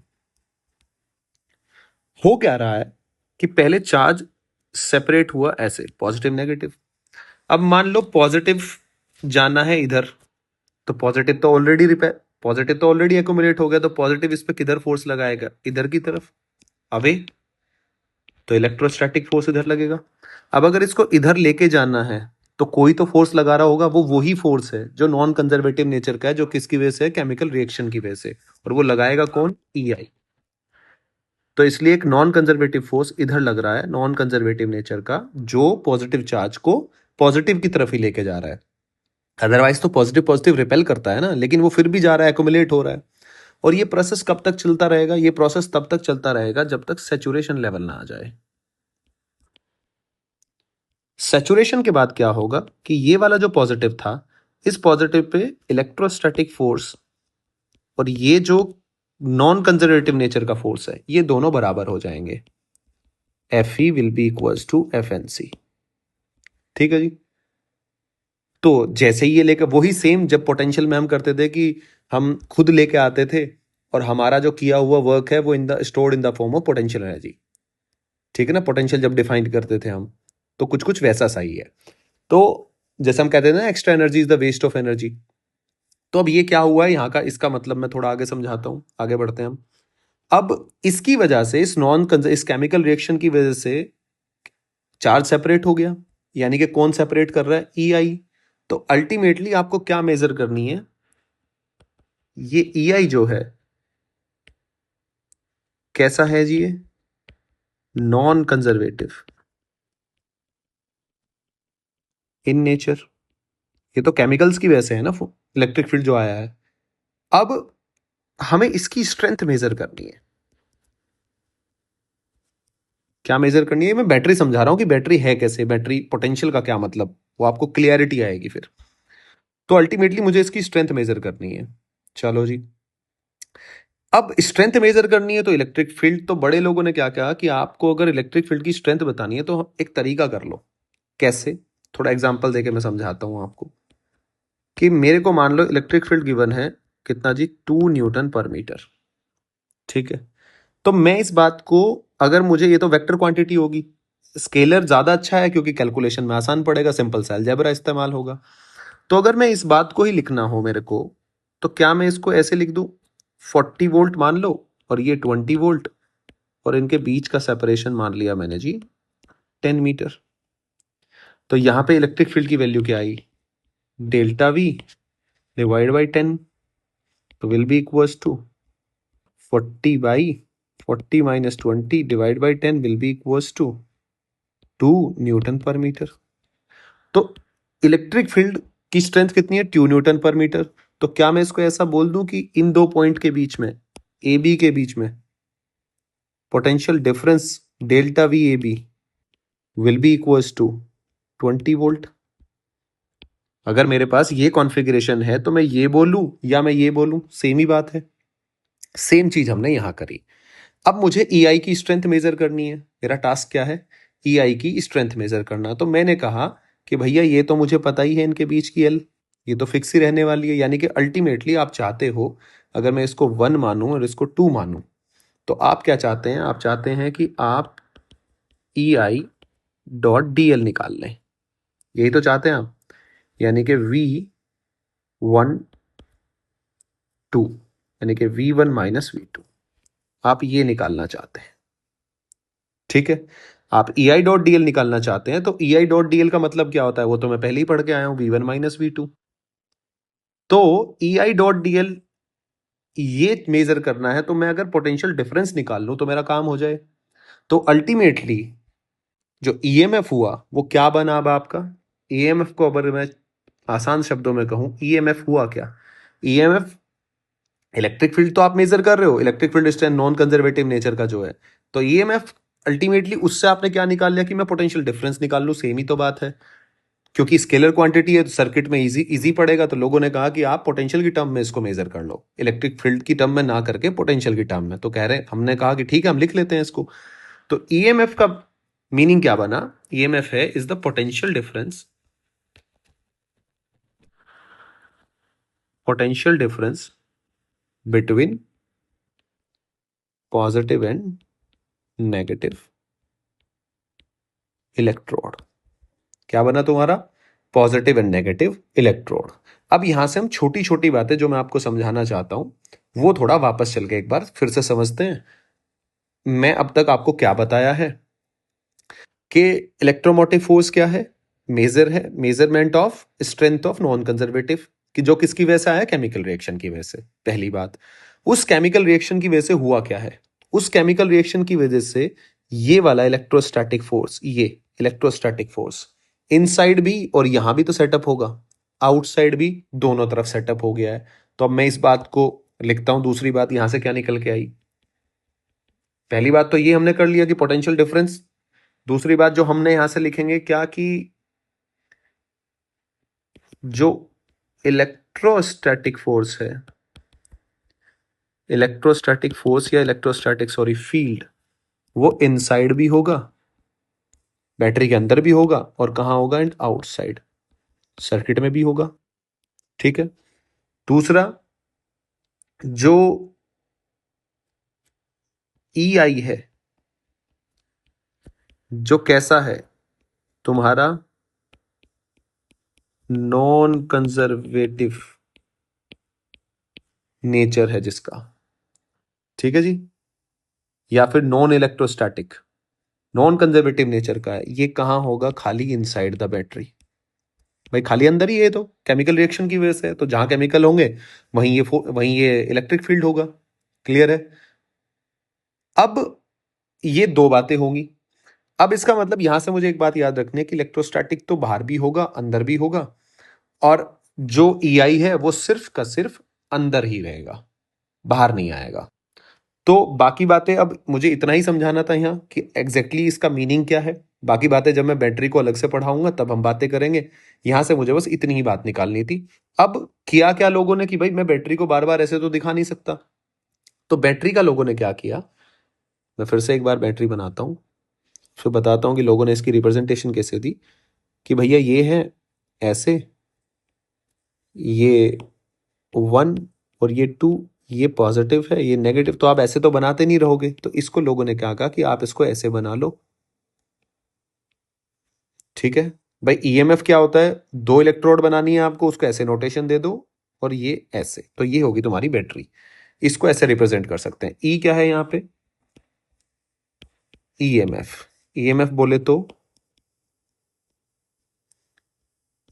हो क्या रहा है कि पहले चार्ज सेपरेट हुआ ऐसे, पॉजिटिव नेगेटिव। अब मान लो पॉजिटिव जाना है इधर, तो पॉजिटिव तो ऑलरेडी एक्यूमुलेट हो गया, तो पॉजिटिव इस पे किधर फोर्स लगाएगा, इधर की तरफ, अवे, तो इलेक्ट्रोस्टैटिक फोर्स इधर लगेगा। अब अगर इसको इधर लेके जाना है तो कोई तो फोर्स लगा रहा होगा, वो वही फोर्स है जो नॉन कंजर्वेटिव नेचर का है, जो किसकी वजह से है, केमिकल रिएक्शन की वजह से, और वो लगाएगा कौन, ईआई। तो इसलिए एक नॉन कंजर्वेटिव फोर्स इधर लग रहा है, नॉन कंजर्वेटिव नेचर का, जो पॉजिटिव चार्ज को पॉजिटिव की तरफ ही लेके जा रहा है। अदरवाइज तो पॉजिटिव पॉजिटिव रिपेल करता है ना, लेकिन वो फिर भी जा रहा है, एक्युमुलेट हो रहा है। और ये प्रोसेस कब तक चलता रहेगा, ये प्रोसेस तब तक चलता रहेगा जब तक सेचुरेशन लेवल ना आ जाए। सेचुरेशन के बाद क्या होगा कि ये वाला जो पॉजिटिव था, इस पॉजिटिव पे इलेक्ट्रोस्टैटिक फोर्स और ये जो नॉन कंजर्वेटिव नेचर का फोर्स है, ये दोनों बराबर हो जाएंगे। F E will be equals to F N C. ठीक है जी। तो जैसे ही ये लेकर, वही सेम जब पोटेंशियल में हम करते थे कि हम खुद लेके आते थे और हमारा जो किया हुआ वर्क है वो in the stored in the form of potential energy. ठीक है ना, पोटेंशियल जब डिफाइन करते थे हम, तो कुछ कुछ वैसा सही है। तो जैसे हम कहते थे ना, extra energy is the waste of energy. तो अब ये क्या हुआ है यहाँ का, इसका मतलब मैं थोड़ा आगे समझाता हूँ, आगे बढ़ते हैं हम। अब इसकी वजह से, इस केमिकल रिएक्शन की वजह से चार्ज सेपरेट हो गया, यानी कि कौन सेपरेट कर रहा है, ई आई। तो अल्टीमेटली आपको क्या मेजर करनी है, ये ई आई जो है कैसा है जी, ये नॉन कंजर्वेटिव इन नेचर। ये तो केमिकल्स की वजह से है ना, इलेक्ट्रिक फील्ड जो आया है। अब हमें इसकी स्ट्रेंथ मेजर करनी है। क्या मेजर करनी है, मैं बैटरी समझा रहा हूं कि बैटरी है कैसे, बैटरी पोटेंशियल का क्या मतलब, वो आपको क्लियरिटी आएगी फिर। तो अल्टीमेटली मुझे इसकी स्ट्रेंथ मेजर करनी है। चलो जी, अब स्ट्रेंथ मेजर करनी है तो इलेक्ट्रिक फील्ड, तो बड़े लोगों ने क्या कहा कि आपको अगर इलेक्ट्रिक फील्ड की स्ट्रेंथ बतानी है तो एक तरीका कर लो। कैसे, थोड़ा एग्जांपल देके मैं समझाता हूं आपको। कि मेरे को मान लो इलेक्ट्रिक फील्ड गिवन है कितना जी, 2 न्यूटन पर मीटर। ठीक है। तो मैं इस बात को, अगर मुझे, ये तो वेक्टर क्वांटिटी होगी, स्केलर ज्यादा अच्छा है क्योंकि कैलकुलेशन में आसान पड़ेगा, सिंपल सा अलजेब्रा इस्तेमाल होगा। तो अगर मैं इस बात को ही लिखना हो मेरे को, तो क्या मैं इसको ऐसे लिख दूं, 40 वोल्ट मान लो, और ये 20 वोल्ट, और इनके बीच का सेपरेशन मान लिया मैंने जी 10 मीटर। तो यहां पे इलेक्ट्रिक फील्ड की वैल्यू क्या आई, डेल्टा वी डिवाइड बाई 10, तो will be equals to 40 minus 20 divide by 10 will be equals to 2 newton पर मीटर। तो इलेक्ट्रिक फील्ड की स्ट्रेंथ कितनी है, 2 न्यूटन पर मीटर। तो क्या मैं इसको ऐसा बोल दूं कि इन दो पॉइंट के बीच में, ए बी के बीच में, potential difference delta V A B will be equals to 20 volt. अगर मेरे पास ये कॉन्फ़िगरेशन है तो मैं ये बोलूं या मैं ये बोलूं, सेम ही बात है। सेम चीज हमने यहां करी। अब मुझे ई आई की स्ट्रेंथ मेजर करनी है, मेरा टास्क क्या है, ई आई की स्ट्रेंथ मेजर करना। तो मैंने कहा कि भैया ये तो मुझे पता ही है, इनके बीच की एल, ये तो फिक्स ही रहने वाली है। यानी कि अल्टीमेटली आप चाहते हो, अगर मैं इसको 1 मानूं और इसको 2 मानूं, तो आप क्या चाहते हैं, आप चाहते हैं कि आप ई आई डॉट डी एल निकाल लें। यही तो चाहते हैं आप, यानी कि V12, यानी कि V1 माइनस V2, आप ये निकालना चाहते हैं। ठीक है। आप ई आई डॉट डी एल निकालना चाहते हैं, तो ई आई डॉट डी एल का मतलब क्या होता है, वो तो मैं पहले ही पढ़ के आया हूं, V1 माइनस V2। तो ई आई डॉट डी एल ये मेजर करना है, तो मैं अगर पोटेंशियल डिफरेंस निकाल लूं तो मेरा काम हो जाए। तो अल्टीमेटली जो ईएमएफ हुआ वो क्या बना, अब आपका ईएमएफ को अगर मैं आसान शब्दों में कहूं, ईएमएफ हुआ क्या, ईएमएफ, इलेक्ट्रिक फील्ड तो आप मेजर कर रहे हो, electric field strength non conservative nature का जो है, तो ईएमएफ अल्टीमेटली उससे आपने क्या निकाल लिया कि मैं पोटेंशियल डिफरेंस निकाल लूं, सेम ही तो बात है। क्योंकि स्केलर क्वांटिटी है तो सर्किट में इजी इजी पड़ेगा, तो लोगों ने कहा कि आप पोटेंशियल की टर्म में इसको मेजर कर लो, इलेक्ट्रिक फील्ड की टर्म में ना करके पोटेंशियल की टर्म में। तो कह रहे, हमने कहा कि ठीक है, हम लिख लेते हैं इसको। तो ईएमएफ का मीनिंग क्या बना, ईएमएफ है is the potential difference between positive and negative electrode. क्या बना तुम्हारा, पॉजिटिव एंड नेगेटिव इलेक्ट्रोड। अब यहां से हम छोटी छोटी बातें जो मैं आपको समझाना चाहता हूं वो थोड़ा वापस चल के एक बार फिर से समझते हैं। मैं अब तक आपको क्या बताया है कि इलेक्ट्रोमोटिव फोर्स क्या है, मेजर है, measurement of strength of non conservative, कि जो किसकी वजह से आया, केमिकल रिएक्शन की वजह से। पहली बात, उस केमिकल रिएक्शन की वजह से हुआ क्या है, उस केमिकल रिएक्शन की वजह से ये वाला इलेक्ट्रोस्टैटिक फोर्स, ये इलेक्ट्रोस्टैटिक फोर्स इनसाइड भी और यहां भी तो सेटअप होगा, आउटसाइड भी, दोनों तरफ सेटअप हो गया है। तो अब मैं इस बात को लिखता हूं। दूसरी बात यहां से क्या निकल के आई, पहली बात तो ये हमने कर लिया कि पोटेंशियल डिफरेंस। दूसरी बात जो हमने यहां से लिखेंगे क्या, कि जो इलेक्ट्रोस्टैटिक फोर्स है, इलेक्ट्रोस्टैटिक फोर्स या इलेक्ट्रोस्टैटिक सॉरी फील्ड, वो इनसाइड भी होगा, बैटरी के अंदर भी होगा, और कहां होगा, एंड आउटसाइड, सर्किट में भी होगा। ठीक है। दूसरा, जो ई आई है, जो कैसा है, तुम्हारा नॉन कंजर्वेटिव नेचर है जिसका, ठीक है जी, या फिर non electrostatic, non conservative nature का है, ये कहां होगा, खाली इनसाइड द बैटरी। भाई खाली अंदर ही है, तो केमिकल रिएक्शन की वजह से है, तो जहां केमिकल होंगे वहीं ये इलेक्ट्रिक फील्ड होगा। क्लियर है। अब ये दो बातें होंगी। अब इसका मतलब यहां से मुझे एक बात याद रखनी है कि इलेक्ट्रोस्टैटिक तो बाहर भी होगा अंदर भी होगा, और जो ईआई है वो सिर्फ का सिर्फ अंदर ही रहेगा, बाहर नहीं आएगा। तो बाकी बातें अब मुझे इतना ही समझाना था यहाँ कि एग्जैक्टली इसका मीनिंग क्या है। बाकी बातें जब मैं बैटरी को अलग से पढ़ाऊंगा तब हम बातें करेंगे। यहां से मुझे बस इतनी ही बात निकालनी थी। अब किया क्या लोगों ने कि भाई मैं बैटरी को बार बार ऐसे तो दिखा नहीं सकता, तो बैटरी का लोगों ने क्या किया, मैं फिर से एक बार बैटरी बनाता हूं, फिर बताता हूं कि लोगों ने इसकी रिप्रेजेंटेशन कैसे दी। कि भैया ये है ऐसे, ये 1 और ये 2, ये पॉजिटिव है ये नेगेटिव, तो आप ऐसे तो बनाते नहीं रहोगे, तो इसको लोगों ने क्या कहा कि आप इसको ऐसे बना लो। ठीक है। भाई ईएमएफ क्या होता है, दो इलेक्ट्रोड बनानी है आपको, उसको ऐसे नोटेशन दे दो, और ये ऐसे, तो ये होगी तुम्हारी बैटरी। इसको ऐसे रिप्रेजेंट कर सकते हैं। ई क्या है यहाँ पे, ईएमएफ, ईएमएफ बोले तो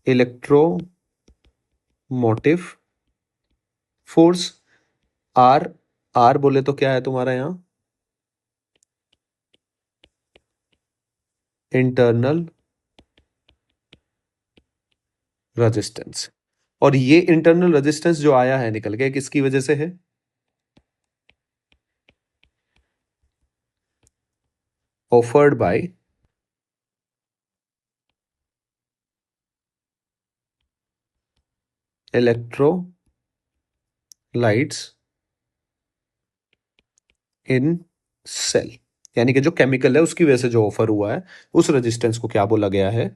इलेक्ट्रोमोटिव फोर्स। आर, आर बोले तो क्या है तुम्हारा यहाँ, इंटरनल रेजिस्टेंस। और ये इंटरनल रेजिस्टेंस जो आया है निकल के किसकी वजह से है, offered by electrolytes in cell, यानी कि जो केमिकल है उसकी वजह से जो ऑफर हुआ है, उस रेजिस्टेंस को क्या बोला गया है,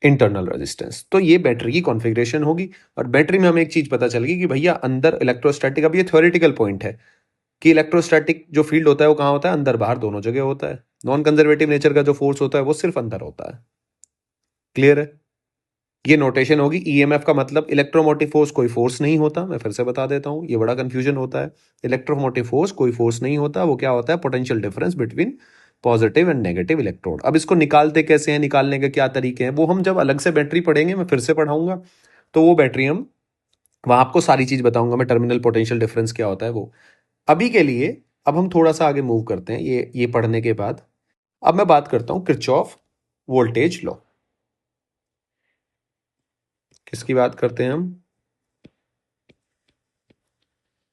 इंटरनल रेजिस्टेंस। तो ये बैटरी की कॉन्फ़िगरेशन होगी। और बैटरी में हमें एक चीज पता चल गई कि भैया अंदर इलेक्ट्रोस्टैटिक, अब ये थ्योरेटिकल पॉइंट है कि इलेक्ट्रोस्टैटिक जो फील्ड होता है वो कहाँ होता है, अंदर बाहर दोनों जगह होता है। नॉन कंजर्वेटिव नेचर का जो फोर्स होता है वो सिर्फ अंदर होता है। क्लियर है। ये नोटेशन होगी। ईएमएफ का मतलब इलेक्ट्रोमोटिव फोर्स कोई फोर्स नहीं होता, मैं फिर से बता देता हूं, ये बड़ा कंफ्यूजन होता है। इलेक्ट्रोमोटिव फोर्स कोई फोर्स नहीं होता, वो क्या होता है, potential difference between positive and negative electrode. अब इसको निकालते कैसे हैं, निकालने के क्या तरीके हैं, वो हम जब अलग से बैटरी पढ़ेंगे, मैं फिर से पढ़ाऊंगा, तो वो बैटरी हम वहां आपको सारी चीज बताऊंगा मैं, टर्मिनल पोटेंशियल डिफरेंस क्या होता है वो। अभी के लिए अब हम थोड़ा सा आगे मूव करते हैं ये पढ़ने के बाद। अब मैं बात करता हूं किरचॉफ वोल्टेज लॉ। किसकी बात करते हैं हम,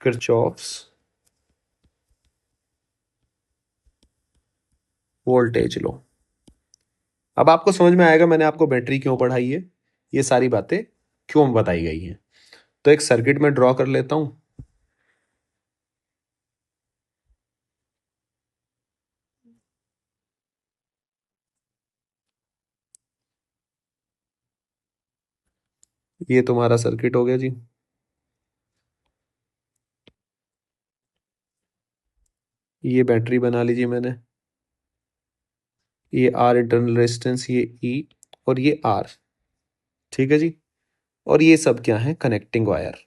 किरचॉफ्स वोल्टेज लो। अब आपको समझ में आएगा मैंने आपको बैटरी क्यों पढ़ाई है, ये सारी बातें क्यों बताई गई हैं। तो एक सर्किट में ड्रॉ कर लेता हूं। ये तुम्हारा सर्किट हो गया जी। ये बैटरी बना लीजिए मैंने, ये आर इंटरनल रेजिस्टेंस, ये ई, और ये R, ठीक है जी। और ये सब क्या है? Connecting wire.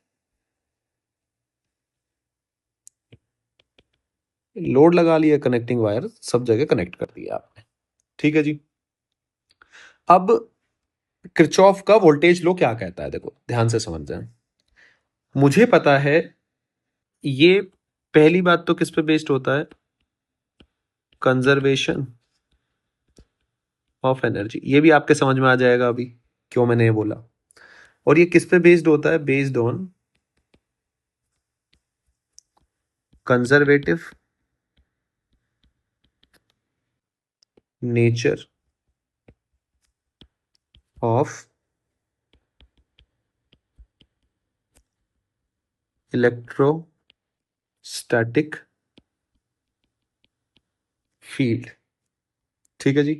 लोड लगा लिया, कनेक्टिंग वायर सब जगह कनेक्ट कर दिया आपने, ठीक है जी। अब किरचॉफ का वोल्टेज लॉ क्या कहता है? देखो ध्यान से समझ जाए। मुझे पता है ये पहली बात तो किस पे बेस्ड होता है? Conservation of energy. ये भी आपके समझ में आ जाएगा अभी क्यों मैंने ये बोला। और ये किस पे बेस्ड होता है? Based on conservative nature of electrostatic field, ठीक है जी।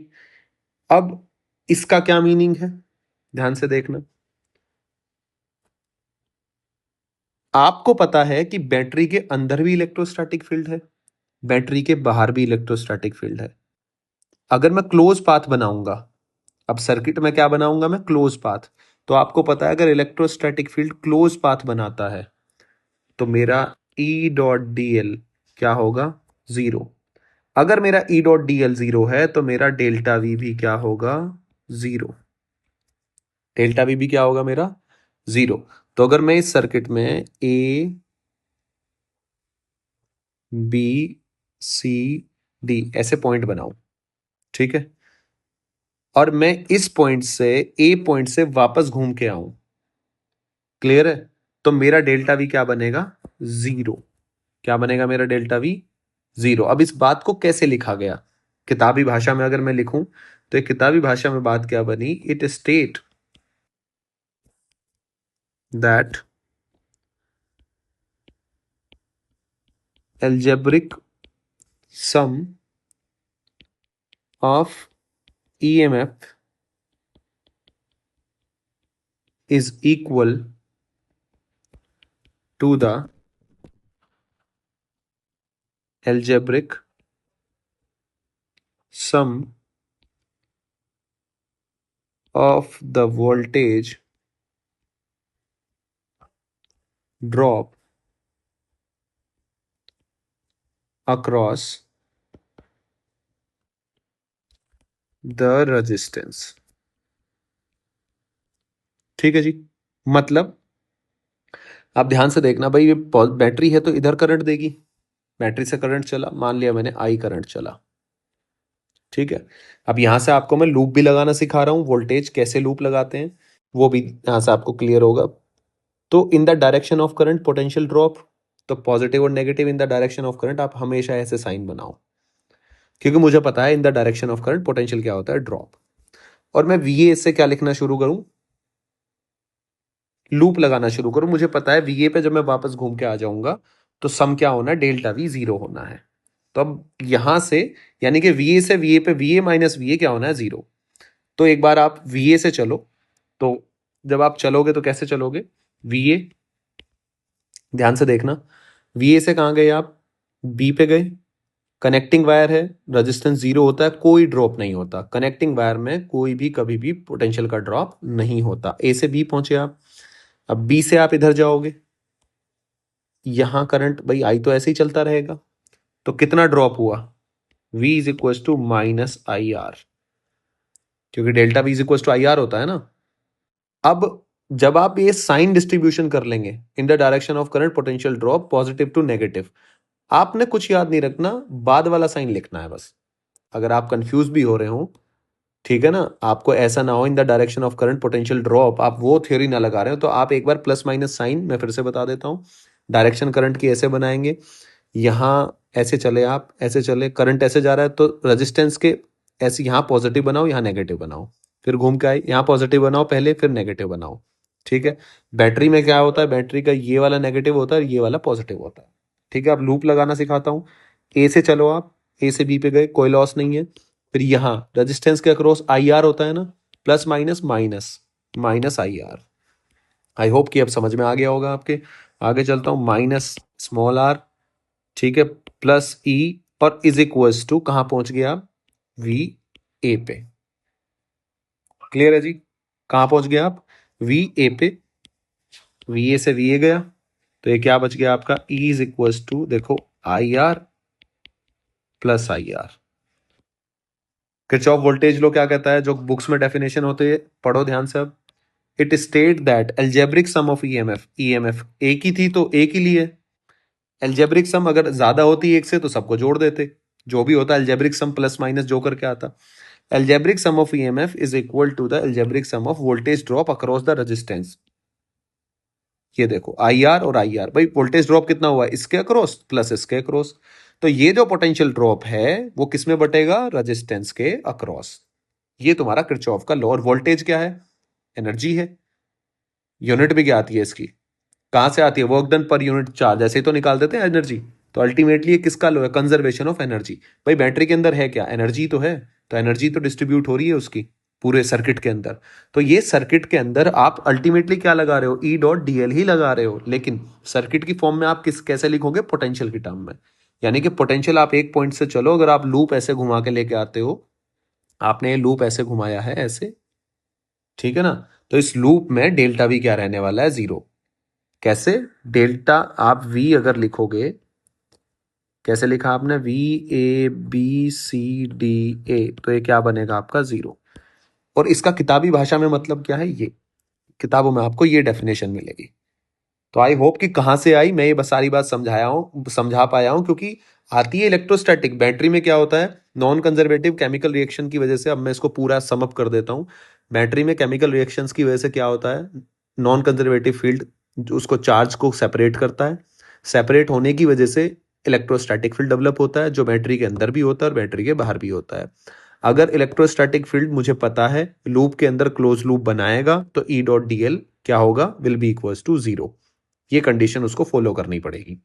अब इसका क्या मीनिंग है? ध्यान से देखना। आपको पता है कि बैटरी के अंदर भी इलेक्ट्रोस्टैटिक फील्ड है, बैटरी के बाहर भी इलेक्ट्रोस्टैटिक फील्ड है। अगर मैं क्लोज पाथ बनाऊंगा, अब सर्किट में क्या बनाऊंगा मैं? Close path. तो आपको पता है अगर इलेक्ट्रोस्टैटिक फील्ड क्लोज पाथ बनाता है तो मेरा ई डॉट डी एल क्या होगा? जीरो। अगर मेरा E dot D L zero है तो मेरा डेल्टा वी भी क्या होगा? जीरो। डेल्टा वी भी क्या होगा मेरा? जीरो। तो अगर मैं इस सर्किट में ए बी सी डी ऐसे पॉइंट बनाऊं, ठीक है, और मैं इस पॉइंट से ए पॉइंट से वापस घूम के आऊं, क्लियर है, तो मेरा डेल्टा वी क्या बनेगा? जीरो। क्या बनेगा मेरा डेल्टा वी? जीरो। अब इस बात को कैसे लिखा गया किताबी भाषा में? अगर मैं लिखूं तो एक किताबी भाषा में बात क्या बनी? It state that algebraic sum of EMF is equal to the algebraic sum of the voltage drop across the resistance, ठीक है जी। मतलब आप ध्यान से देखना भाई, ये बैटरी है तो इधर करंट देगी, बैटरी से करंट चला, मान लिया मैंने आई करंट चला, ठीक है। अब यहां से आपको मैं लूप भी लगाना सिखा रहा हूं, वोल्टेज कैसे लूप लगाते हैं वो भी यहां से आपको क्लियर होगा। तो इन the direction of current potential drop, तो पॉजिटिव और negative in the direction of current आप हमेशा ऐसे साइन बनाओ, क्योंकि मुझे पता है इन the direction of current potential क्या होता है? ड्रॉप। और मैं वीए से क्या लिखना शुरू करूं? लूप लगाना शुरू करूं। मुझे पता है वीए पे जब मैं वापस घूम के आ जाऊंगा तो सम क्या होना है? डेल्टा वी जीरो होना है। तो अब यहां से यानी कि वीए से वीए पे वीए माइनस वीए क्या होना है? जीरो। तो एक बार आप वीए से चलो, तो जब आप चलोगे तो कैसे चलोगे? वीए, ध्यान से देखना, वीए से कहां गए आप? बी पे गए। कनेक्टिंग वायर है, रेजिस्टेंस जीरो होता है, कोई ड्रॉप नहीं होता कनेक्टिंग वायर में, कोई भी कभी भी पोटेंशियल का ड्रॉप नहीं होता। ए से बी पहुंचे आप, अब बी से आप इधर जाओगे, यहां करंट भाई आई तो ऐसे ही चलता रहेगा, तो कितना ड्रॉप हुआ? V is equal to minus I R, क्योंकि delta V is equal to I R होता है ना। अब जब आप ये साइन डिस्ट्रीब्यूशन कर लेंगे in the direction of current potential drop positive to negative, आपने कुछ याद नहीं रखना, बाद वाला साइन लिखना है बस। अगर आप कंफ्यूज भी हो रहे हो, ठीक है ना, आपको ऐसा ना हो इन the direction of current potential drop आप वो थ्योरी ना लगा रहे हो, तो आप एक बार प्लस माइनस साइन मैं फिर से बता देता हूं। डायरेक्शन करंट की ऐसे बनाएंगे, यहां ऐसे चले, आप ऐसे चले, करंट ऐसे जा रहा है तो रेजिस्टेंस के ऐसे यहां पॉजिटिव बनाओ, यहां नेगेटिव बनाओ, फिर घूम के आए यहां पॉजिटिव बनाओ पहले, फिर नेगेटिव बनाओ, ठीक है। बैटरी में क्या होता है? बैटरी का ये वाला नेगेटिव होता है, ये वाला पॉजिटिव होता है, ठीक है। अब लूप लगाना सिखाता हूं। ए से चलो आप, ए से बी पे गए, कोई लॉस नहीं है। फिर यहां रेजिस्टेंस के अक्रॉस आई आर होता है ना, plus minus minus minus I are. I hope कि अब समझ में आ गया होगा आपके। आगे चलता हूं, माइनस स्मॉल आर, ठीक है, प्लस ई, और इज इक्वल्स टू कहां पहुंच गया आप? वी ए पे, क्लियर है जी? कहाँ पहुंच गए आप? वी ए पे, वी ए से वी ए गया, तो ये क्या बच गया आपका? E इज इक्वल्स टू, देखो, I R plus I R. Kirchhoff voltage law क्या कहता है, जो बुक्स में डेफिनेशन होते हैं, पढ़ो ध्यान से अब। It state that algebraic sum of EMF, EMF एक ही थी तो एक ही लिए, एल्जेब्रिक सम अगर ज्यादा होती एक से तो सबको जोड़ देते, जो भी होता एल्जेब्रिक सम प्लस माइनस जो करके आता। Algebraic sum of EMF is equal to the algebraic sum of voltage drop across the resistance. ये देखो आई आर और आई आर, भाई वोल्टेज ड्रॉप कितना हुआ, इसके अक्रॉस प्लस इसके अक्रॉस, तो ये जो पोटेंशियल ड्रॉप है वो किस में बटेगा? रेजिस्टेंस के अक्रॉस। ये तुम्हारा किरचॉफ का लॉ। और वोल्टेज क्या है? एनर्जी है। यूनिट भी क्या आती है इसकी? कहां से आती है? Work done per unit charge, ऐसे ही तो निकाल देते हैं एनर्जी। तो अल्टीमेटली ये किसका लो है? Conservation of energy. भाई बैटरी के अंदर है क्या? एनर्जी तो है, तो एनर्जी तो डिस्ट्रीब्यूट हो रही है उसकी पूरे सर्किट के अंदर। तो ये सर्किट के अंदर आप अल्टीमेटली क्या लगा रहे हो? ई डॉट डी एल ही लगा रहे हो, लेकिन सर्किट की फॉर्म में आप किस कैसे लिखोगे? पोटेंशियल की टर्म में। यानी कि पोटेंशियल आप एक पॉइंट से चलो, अगर आप लूप ऐसे घुमा के लेके आते हो, आपने ये लूप ऐसे घुमाया है ऐसे, ठीक है ना, तो इस लूप में डेल्टा वी क्या रहने वाला है? जीरो। कैसे? डेल्टा आप v अगर लिखोगे, कैसे लिखा आपने? V A B C D A, तो ये क्या बनेगा आपका? जीरो। और इसका किताबी भाषा में मतलब क्या है? ये किताबों में आपको ये डेफिनेशन मिलेगी। तो आई होप कि कहां से आई, मैं ये बस सारी बात समझाया हूं, समझा पाया हूं, क्योंकि आती है इलेक्ट्रोस्टैटिक। बैटरी में क्या होता है? नॉन कंजर्वेटिव केमिकल रिएक्शन की वजह से, अब मैं इसको पूरा समअप कर देता हूं। बैटरी में केमिकल रिएक्शंस की वजह से क्या होता है? नॉन कंजर्वेटिव फील्ड उसको चार्ज को सेपरेट करता है, सेपरेट होने की वजह से इलेक्ट्रोस्टैटिक फील्ड डेवलप होता है, जो बैटरी के अंदर भी होता है और बैटरी के बाहर भी होता है। अगर इलेक्ट्रोस्टैटिक फील्ड मुझे पता है लूप के अंदर क्लोज लूप बनाएगा, तो ई डॉट डी एल क्या होगा? Will be equals to zero. ये कंडीशन उसको फॉलो करनी पड़ेगी।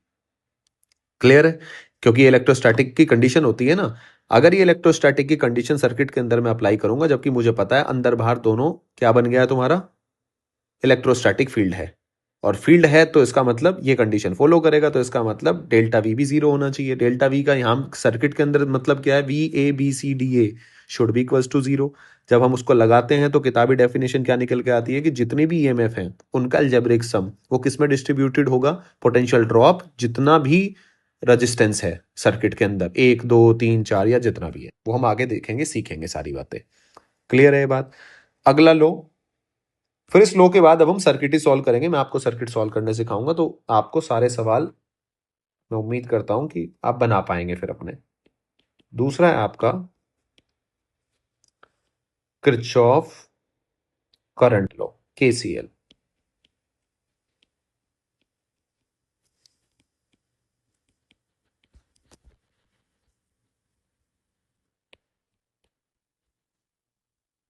क्लियर है? क्योंकि इलेक्ट्रोस्टैटिक की कंडीशन होती है ना। अगर ये इलेक्ट्रोस्टैटिक की कंडीशन सर्किट के अंदर मैं अप्लाई करूंगा, जबकि मुझे पता है अंदर बाहर दोनों क्या बन गया है तुम्हारा? इलेक्ट्रोस्टैटिक फील्ड है, और फील्ड है तो इसका मतलब ये कंडीशन फॉलो करेगा, तो इसका मतलब डेल्टा वी भी जीरो होना चाहिए। डेल्टा वी का यहाँ सर्किट के अंदर मतलब क्या है? V A B C D A should be equals to zero. जब हम उसको लगाते हैं तो किताबी डेफिनेशन क्या निकल के आती है कि जितनी भी ईएमएफ हैं उनका अलजेब्रिक सम वो किस में डिस्ट्रीब्यूटेड होगा? पोटेंशियल ड्रॉप जितना भी रजिस्टेंस है सर्किट के अंदर, एक दो तीन चार या जितना भी है, वो हम आगे देखेंगे, सीखेंगे सारी बातें। क्लियर है ये बात? अगला लो, फिर इस लो के बाद अब हम सर्किट ही सॉल्व करेंगे। मैं आपको सर्किट सॉल्व करने सिखाऊंगा, तो आपको सारे सवाल मैं उम्मीद करता हूं कि आप बना पाएंगे फिर अपने। दूसरा है आपका किरचॉफ करंट लॉ, केसीएल।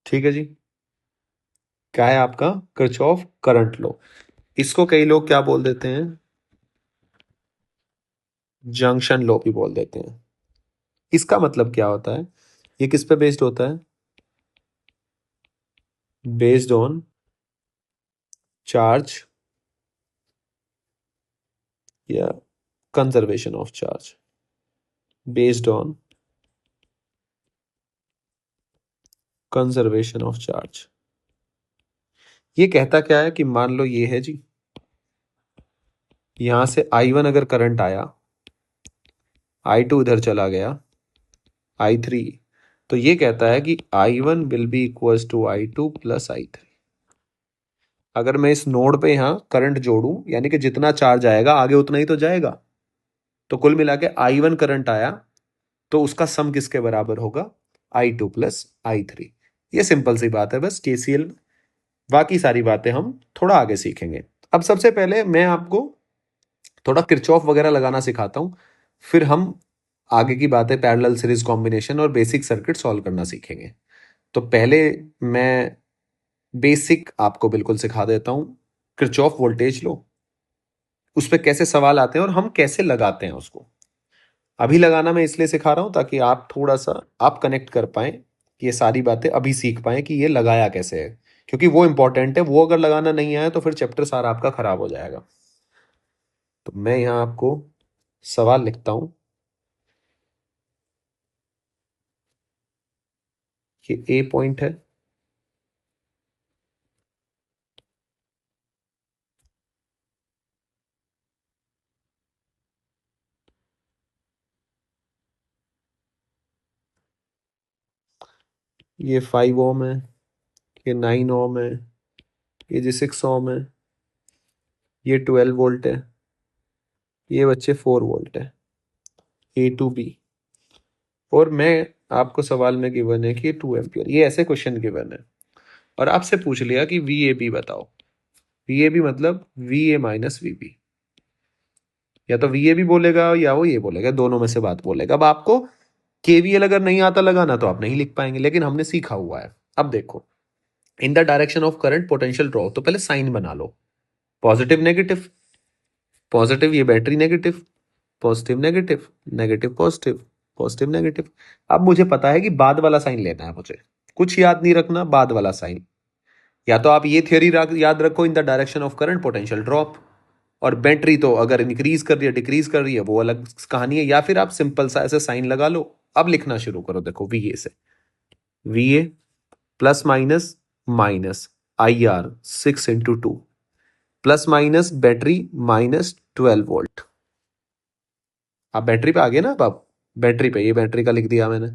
ठीक है जी। क्या है आपका? Kirchhoff current law. इसको कई लोग क्या बोल देते हैं? जंक्शन लॉ भी बोल देते हैं। इसका मतलब क्या होता है? ये किस पे बेस्ड होता है? बेस्ड ऑन चार्ज या conservation of charge. Based on conservation of charge. ये कहता क्या है कि मान लो ये है जी, यहां से I1 अगर करंट आया, I2 इधर चला गया, I3, तो ये कहता है कि I1 will be equals to I2 plus I3। अगर मैं इस नोड पे यहां करंट जोड़ूं, यानी कि जितना चार्ज आएगा आगे उतना ही तो जाएगा, तो कुल मिला के I1 करंट आया तो उसका सम किसके बराबर होगा? I2 plus I3। ये सिंपल सी बात है बस, केसीएल। बाकी सारी बातें हम थोड़ा आगे सीखेंगे। अब सबसे पहले मैं आपको थोड़ा किरचॉफ वगैरह लगाना सिखाता हूं, फिर हम आगे की बातें पैरेलल सीरीज कॉम्बिनेशन और बेसिक सर्किट सॉल्व करना सीखेंगे। तो पहले मैं बेसिक आपको बिल्कुल सिखा देता हूं, किरचॉफ वोल्टेज लो, उस पर कैसे सवाल आते हैं और हम कैसे लगाते हैं उसको। अभी लगाना मैं इसलिए सिखा रहा हूं ताकि आप थोड़ा सा आप कनेक्ट कर पाए, ये सारी बातें अभी सीख पाए कि ये लगाया कैसे है, क्योंकि वो इंपॉर्टेंट है। वो अगर लगाना नहीं आया तो फिर चैप्टर सारा आपका खराब हो जाएगा। तो मैं यहां आपको सवाल लिखता हूं। ये ए पॉइंट है, ये 5 ओम है, ये 9 ओम है, ये जी 6 ओम है, ये 12 वोल्ट है, ये बच्चे 4 वोल्ट है, ए टू बी। और मैं आपको सवाल में गिवन है कि 2 एम्पियर, ये ऐसे क्वेश्चन गिवन है और आपसे पूछ लिया कि वी ए बी बताओ। वी ए बी मतलब V A minus V B, या तो वी ए बी बोलेगा या वो ये बोलेगा, दोनों में से बात बोलेगा। अब आपको केवीएल अगर नहीं आता लगाना तो आप नहीं लिख पाएंगे, लेकिन हमने सीखा हुआ है। अब देखो, इन the direction of current potential draw, तो पहले साइन बना लो, पॉजिटिव नेगेटिव, पॉजिटिव ये battery negative, positive negative, negative positive, positive negative. अब मुझे पता है कि बाद वाला साइन लेना है मुझे, कुछ याद नहीं रखना, बाद वाला साइन। या तो आप ये थ्योरी याद रखो, इन the direction of current potential drop, और बैटरी तो अगर इंक्रीज कर रही है डिक्रीज कर रही है वो अलग कहानी है। या फिर आप सिंपल सा ऐसे साइन लगा लो। अब लिखना शुरू करो, देखो वी ए से, V A plus minus minus I are 6 × 2 plus minus battery minus 12 volt. आप बैटरी पे आ गए ना, अब आप बैटरी पे, ये बैटरी का लिख दिया मैंने।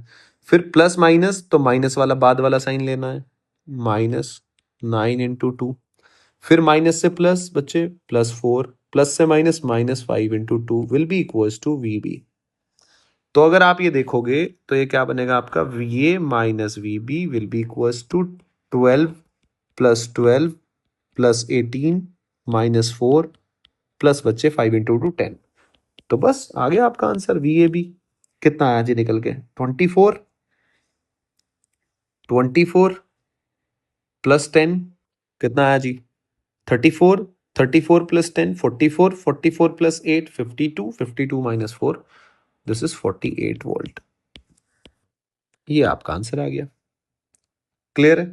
फिर प्लस माइनस, तो माइनस वाला बाद वाला साइन लेना है, -9 × 2। फिर माइनस से प्लस बच्चे +4, प्लस से minus -5 × 2 will be equals to V B. तो अगर आप ये देखोगे तो ये क्या बनेगा आपका, V A minus V B will be equals to 12 + 12 + 18 -4 plus बच्चे 5 × 2 10। तो बस आ गया आपका आंसर वी ए बी। कितना आया जी निकल के, 24, 24 + 10 कितना आया जी, 34, 34 + 10 44, 44 + 8 52, 52 - 4 दिस इज 48 वोल्ट। ये आपका आंसर आ गया। क्लियर है।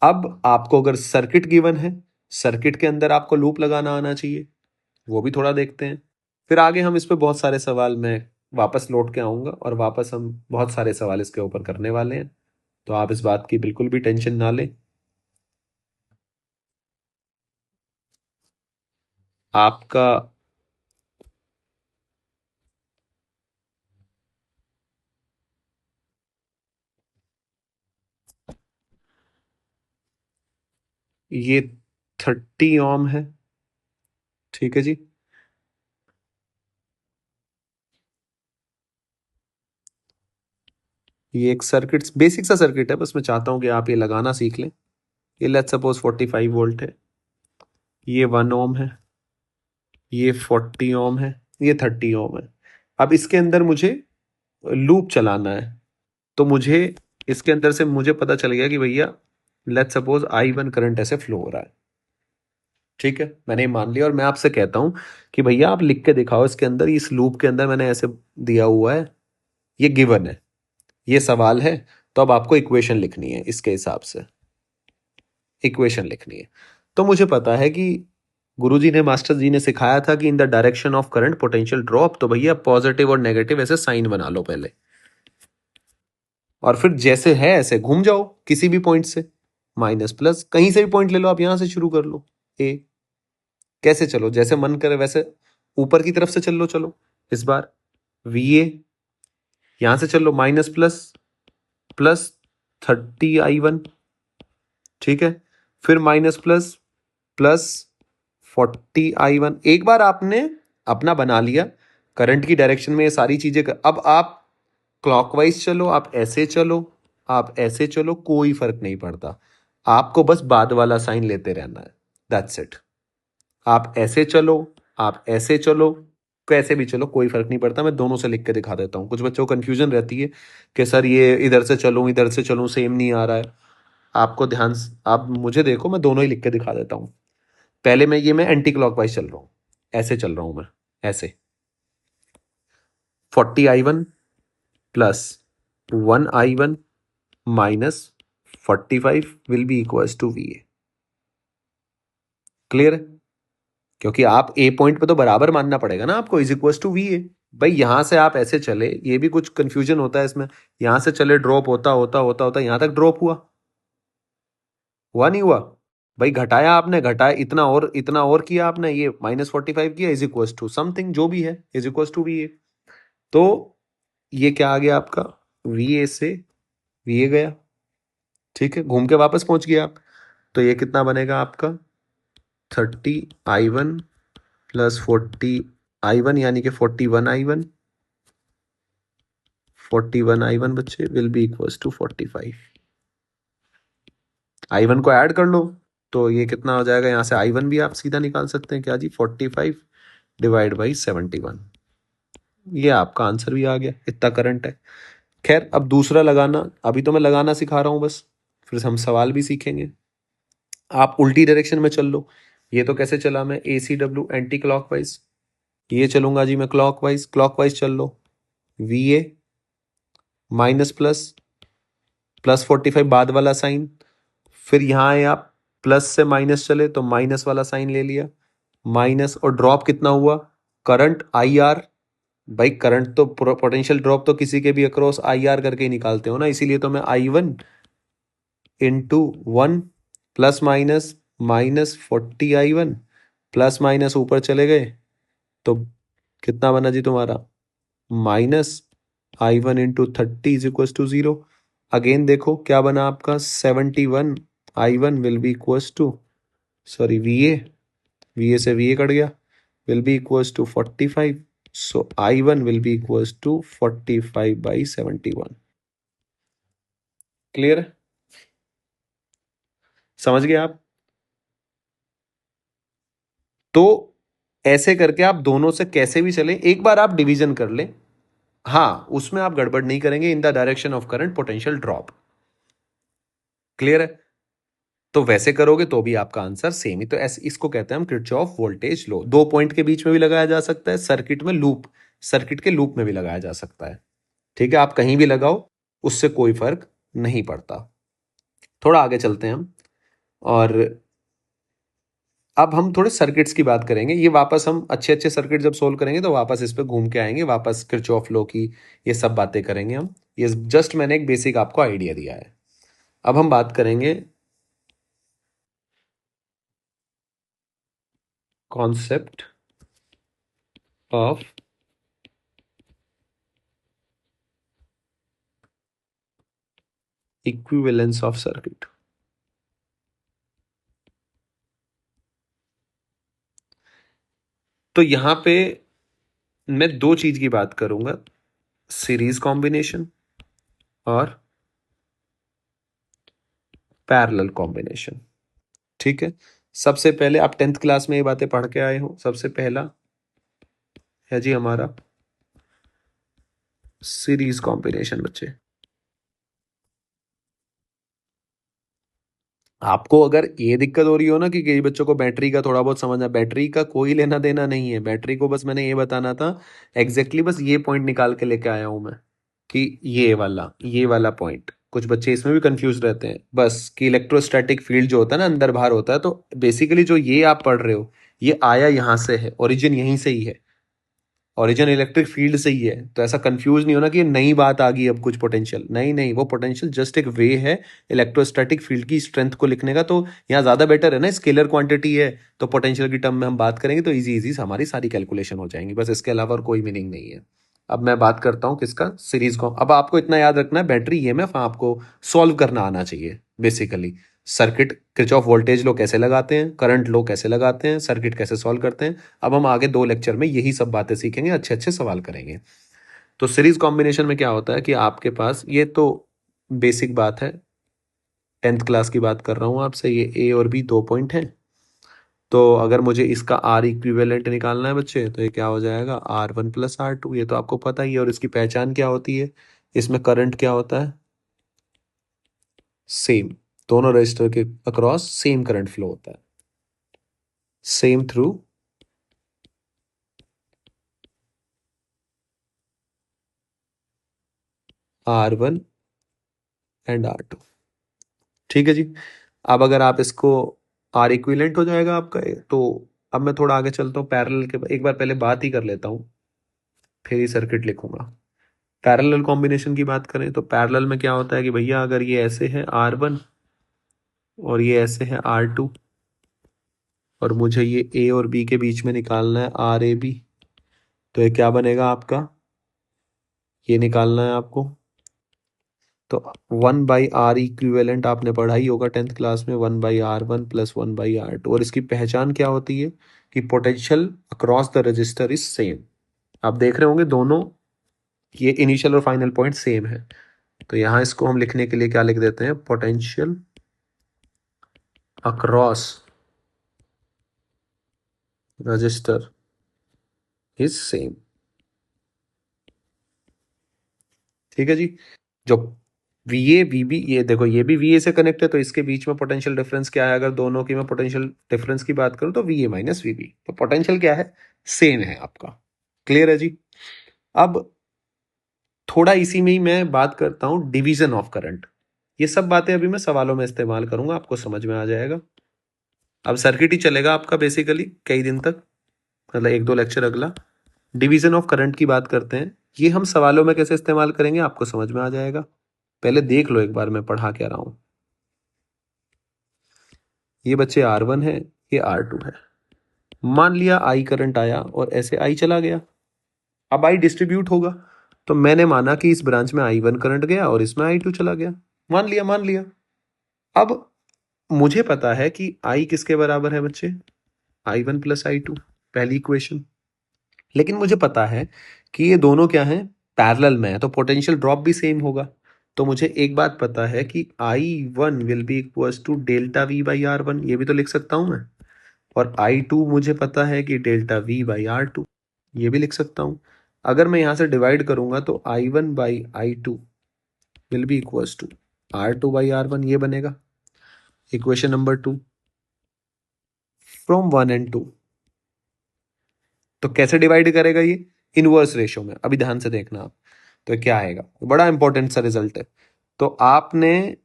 अब आपको अगर सर्किट गिवन है, सर्किट के अंदर आपको लूप लगाना आना चाहिए, वो भी थोड़ा देखते हैं। फिर आगे हम इस पे बहुत सारे सवाल मैं वापस लौट के आऊंगा और वापस हम बहुत सारे सवाल इसके ऊपर करने वाले हैं, तो आप इस बात की बिल्कुल भी टेंशन ना लें। आपका ये 30 ओम है, ठीक है जी। ये एक सर्किट, बेसिक सा सर्किट है, बस मैं चाहता हूं कि आप ये लगाना सीख लें। ये लेट्स सपोज 45 वोल्ट है, ये 1 ओम है, ये 40 ओम है, ये 30 ओम है। अब इसके अंदर मुझे लूप चलाना है, तो मुझे इसके अंदर से मुझे पता चल गया कि भैया लेट्स सपोज I1 करंट ऐसे फ्लो हो रहा है, ठीक है, मैंने ये मान लिया। और मैं आपसे कहता हूं कि भैया आप लिख के दिखाओ इसके अंदर, इस लूप के अंदर मैंने ऐसे दिया हुआ है, ये गिवन है, ये सवाल है, तो अब आपको इक्वेशन लिखनी है, इसके हिसाब से इक्वेशन लिखनी है। तो मुझे पता है कि गुरुजी ने, मास्टर जी ने सिखाया था कि इन the direction of current potential drop, तो भैया पॉजिटिव और नेगेटिव ऐसे साइन बना लो पहले, और फिर जैसे है ऐसे घूम जाओ किसी भी पॉइंट से, माइनस प्लस कहीं से भी पॉइंट ले लो, आप यहां से शुरू कर लो। ए कैसे, चलो जैसे मन करे वैसे ऊपर की तरफ से चल लो। चलो इस बार वी ए यहां से चल लो, माइनस प्लस प्लस 30I1, ठीक है, फिर माइनस प्लस प्लस 40I1। एक बार आपने अपना बना लिया करंट की डायरेक्शन में ये सारी चीजें अब आप क्लॉकवाइज चलो, आप ऐसे चलो, आप ऐसे चलो, कोई फर्क नहीं पड़ता, आपको बस बाद वाला साइन लेते रहना है, दैट्स इट। आप ऐसे चलो, आप ऐसे चलो, कैसे भी चलो, कोई फर्क नहीं पड़ता। मैं दोनों से लिख के दिखा देता हूँ, कुछ बच्चों को कंफ्यूजन रहती है कि सर ये इधर से चलूं इधर से चलूं सेम नहीं आ रहा है। आपको ध्यान आप मुझे देखो, मैं दोनों ही लिख के दिखा देता हूँ। पहले मैं एंटी क्लॉकवाइज चल रहा हूँ, ऐसे चल रहा हूं मैं, ऐसे 40I1 plus 1I1 minus 45 will be equals to V A. Clear है, क्योंकि आप ए पॉइंट पे तो बराबर मानना पड़ेगा ना आपको, is equals to V A. भाई यहां से आप ऐसे चले, ये भी कुछ कंफ्यूजन होता है इसमें, यहां से चले ड्रॉप होता होता होता होता यहां तक ड्रॉप हुआ, हुआ नहीं हुआ। भाई घटाया आपने, घटाया इतना और किया आपने, ये -45 किया, इज इक्वल्स टू समथिंग जो भी है, is equals to V A. तो ये क्या आ गया आपका, वी ए से वी ए गया, ठीक है, घूम के वापस पहुंच गया आप। तो ये कितना बनेगा आपका 30i1 प्लस 40i1 यानी कि 41i1। 41i1 बच्चे will be equals to 45। i1 को ऐड कर लो तो ये कितना हो जाएगा, यहाँ से i1 भी आप सीधा निकाल सकते हैं, क्या जी 45 डिवाइड बाई 71। ये आपका आंसर भी आ गया, इतना करंट है। खैर अब दूसरा लगाना, अभी तो मैं लगाना सिखा रहा हूँ बस, फिर हम सवाल भी सीखेंगे। आप उल्टी डायरेक्शन में चल लो। ये तो कैसे चला मैं, ACW एंटी क्लॉकवाइज, ये चलूंगा जी मैं क्लॉकवाइज, क्लॉकवाइज चल लो। VA माइनस प्लस, प्लस 45 बाद वाला साइन, फिर यहाँ आए आप, प्लस से माइनस चले तो माइनस वाला साइन ले लिया, माइनस, और ड्रॉप कितना हुआ, करंट IR। भाई करंट तो, पोटेंशियल ड्रॉप तो किसी के भी अक्रॉस IR करके ही निकालते हो ना, इसीलिए तो मैं I1 into 1 plus minus minus 40i1 plus minus ऊपर चले गए तो कितना बना जी तुम्हारा, minus I1 into 30 is equal to 0। Again देखो क्या बना आपका, 71i1 will be equals to, sorry VA से VA कट गया, will be equals to 45। So I1 will be equals to 45 by 71। Clear है, समझ गए आप। तो ऐसे करके आप दोनों से कैसे भी चले, एक बार आप डिवीजन कर ले, हाँ उसमें आप गड़बड़ नहीं करेंगे, इन the direction of current potential drop. Clear है, तो वैसे करोगे तो भी आपका आंसर सेम ही। तो ऐसे इसको कहते हैं हम किरचॉफ वोल्टेज लॉ। दो पॉइंट के बीच में भी लगाया जा सकता है, सर्किट में लूप, सर्किट के लूप में भी लगाया जा सकता है। ठीक है, आप कहीं भी लगाओ उससे कोई फर्क नहीं पड़ता। थोड़ा आगे चलते हैं हम, और अब हम थोड़े सर्किट्स की बात करेंगे। ये वापस हम अच्छे अच्छे सर्किट जब सोल्व करेंगे तो वापस इस पे घूम के आएंगे, वापस किरचॉफ लॉ की ये सब बातें करेंगे हम। ये जस्ट मैंने एक बेसिक आपको आइडिया दिया है। अब हम बात करेंगे concept of equivalence of circuit. तो यहां पे मैं दो चीज की बात करूंगा, सीरीज कॉम्बिनेशन और पैरेलल कॉम्बिनेशन। ठीक है, सबसे पहले आप 10th क्लास में ये बातें पढ़ के आए हो। सबसे पहला है जी हमारा सीरीज कॉम्बिनेशन। बच्चे आपको अगर ये दिक्कत हो रही हो ना कि कई बच्चों को बैटरी का थोड़ा बहुत समझना, बैटरी का कोई लेना देना नहीं है, बैटरी को बस मैंने ये बताना था एग्जैक्टली, बस ये पॉइंट निकाल के लेके आया हूं मैं कि ये वाला पॉइंट, कुछ बच्चे इसमें भी कंफ्यूज रहते हैं बस कि इलेक्ट्रोस्टैटिक फील्ड जो होता है ना अंदर बाहर होता है, तो बेसिकली जो ये आप पढ़ रहे हो ये आया यहां से है, ओरिजिन यहीं से ही है, ओरिजिन इलेक्ट्रिक फील्ड से ही है। तो ऐसा कंफ्यूज नहीं होना कि ये नई बात आ गई अब कुछ पोटेंशियल, नहीं नहीं, वो पोटेंशियल जस्ट एक वे है इलेक्ट्रोस्टैटिक फील्ड की स्ट्रेंथ को लिखने का। तो यहाँ ज्यादा बेटर है ना, स्केलर क्वांटिटी है तो पोटेंशियल की टर्म में हम बात करेंगे तो इजी इजी हमारी सारी कैलकुलेशन हो जाएंगी, बस इसके अलावा और कोई मीनिंग नहीं है। अब मैं बात करता हूँ किसका, सीरीज को। अब आपको इतना याद रखना है, बैटरी ईएमएफ आपको सॉल्व करना आना चाहिए बेसिकली। सर्किट किरचॉफ वोल्टेज लो कैसे लगाते हैं, करंट लो कैसे लगाते हैं, सर्किट कैसे सॉल्व करते हैं। अब हम आगे 2 लेक्चर में यही सब बातें सीखेंगे, अच्छे अच्छे सवाल करेंगे। तो सीरीज कॉम्बिनेशन में क्या होता है कि आपके पास, ये तो बेसिक बात है, 10th क्लास की बात कर रहा हूं आपसे, ये ए और बी 2 पॉइंट हैं। तो अगर मुझे इसका आर इक्विवेलेंट निकालना है बच्चे तो ये क्या हो जाएगा, R1 प्लस R2, ये तो आपको पता ही है। और इसकी पहचान क्या होती है, इसमें करंट क्या होता है, सेम, दोनों रजिस्टर के अक्रॉस सेम करंट फ्लो होता है, same through R1 and R2। ठीक है जी। अब अगर आप इसको, आर इक्विवेलेंट हो जाएगा आपका तो अब मैं थोड़ा आगे चलता हूँ, पैरेलल के एक बार पहले बात ही कर लेता हूँ, फिर ही सर्किट लिखूंगा। पैरेलल कॉम्बिनेशन की बात करें तो पैरेलल में क्या होता है कि भैया अगर ये ऐसे है R1 और ये ऐसे है R2, और मुझे ये ए और बी के बीच में निकालना है RAB, तो ये क्या बनेगा आपका, ये निकालना है आपको, तो 1/R इक्विवेलेंट आपने पढ़ाई होगा 10th क्लास में, 1/R1 प्लस 1/R2। और इसकी पहचान क्या होती है कि potential across the register is same. आप देख रहे होंगे दोनों ये इनिशियल और फाइनल पॉइंट सेम है। तो यहां इसको हम लिखने के लिए क्या लिख देते हैं, potential across register is same. ठीक है जी। जो VA VB, ये देखो ये भी VA से कनेक्ट है, तो इसके बीच में पोटेंशियल डिफरेंस क्या है, अगर दोनों की मैं पोटेंशियल डिफरेंस की बात करूं तो VA माइनस VB, तो पोटेंशियल क्या है, सेम है आपका। क्लियर है जी। अब थोड़ा इसी में ही मैं बात करता हूं डिवीजन ऑफ करंट। ये सब बातें अभी मैं सवालों में इस्तेमाल करूंगा, आपको समझ में आ जाएगा। अब सर्किट ही चलेगा आपका बेसिकली कई दिन तक, मतलब 1-2 लेक्चर अगला डिवीजन ऑफ करंट की बात करते हैं। ये हम सवालों में कैसे इस्तेमाल करेंगे आपको समझ में आ जाएगा। पहले देख लो एक बार मैं पढ़ा क्या रहा हूं। ये बच्चे R1 है, ये R2 है। मान लिया I करंट आया और ऐसे I चला गया। अब I डिस्ट्रीब्यूट होगा, तो मैंने माना कि इस ब्रांच में I1 करंट गया और इसमें I2 चला गया। मान लिया। अब मुझे पता है कि I किसके बराबर है बच्चे, I1 प्लस I2, पहली इक्वेशन। लेकिन मुझे पता है कि ये दोनों क्या हैं, पैरेलल में है, तो पोटेंशियल ड्रॉप भी सेम होगा। तो मुझे एक बात पता है कि I1 will be equals to delta V by R1, ये भी तो लिख सकता हूं मैं। और I2 मुझे पता है कि डेल्टा V बाई R2, ये भी लिख सकता हूं। अगर मैं यहां से डिवाइड करूंगा तो I1 by I2 will be equals to R2 by R1, ये बनेगा इक्वेशन नंबर 2 फ्रॉम 1 एंड 2। तो कैसे डिवाइड करेगा ये, इनवर्स रेशो में। अभी ध्यान से देखना आप, तो क्या आएगा, बड़ा इंपॉर्टेंट सा रिजल्ट है। तो आपने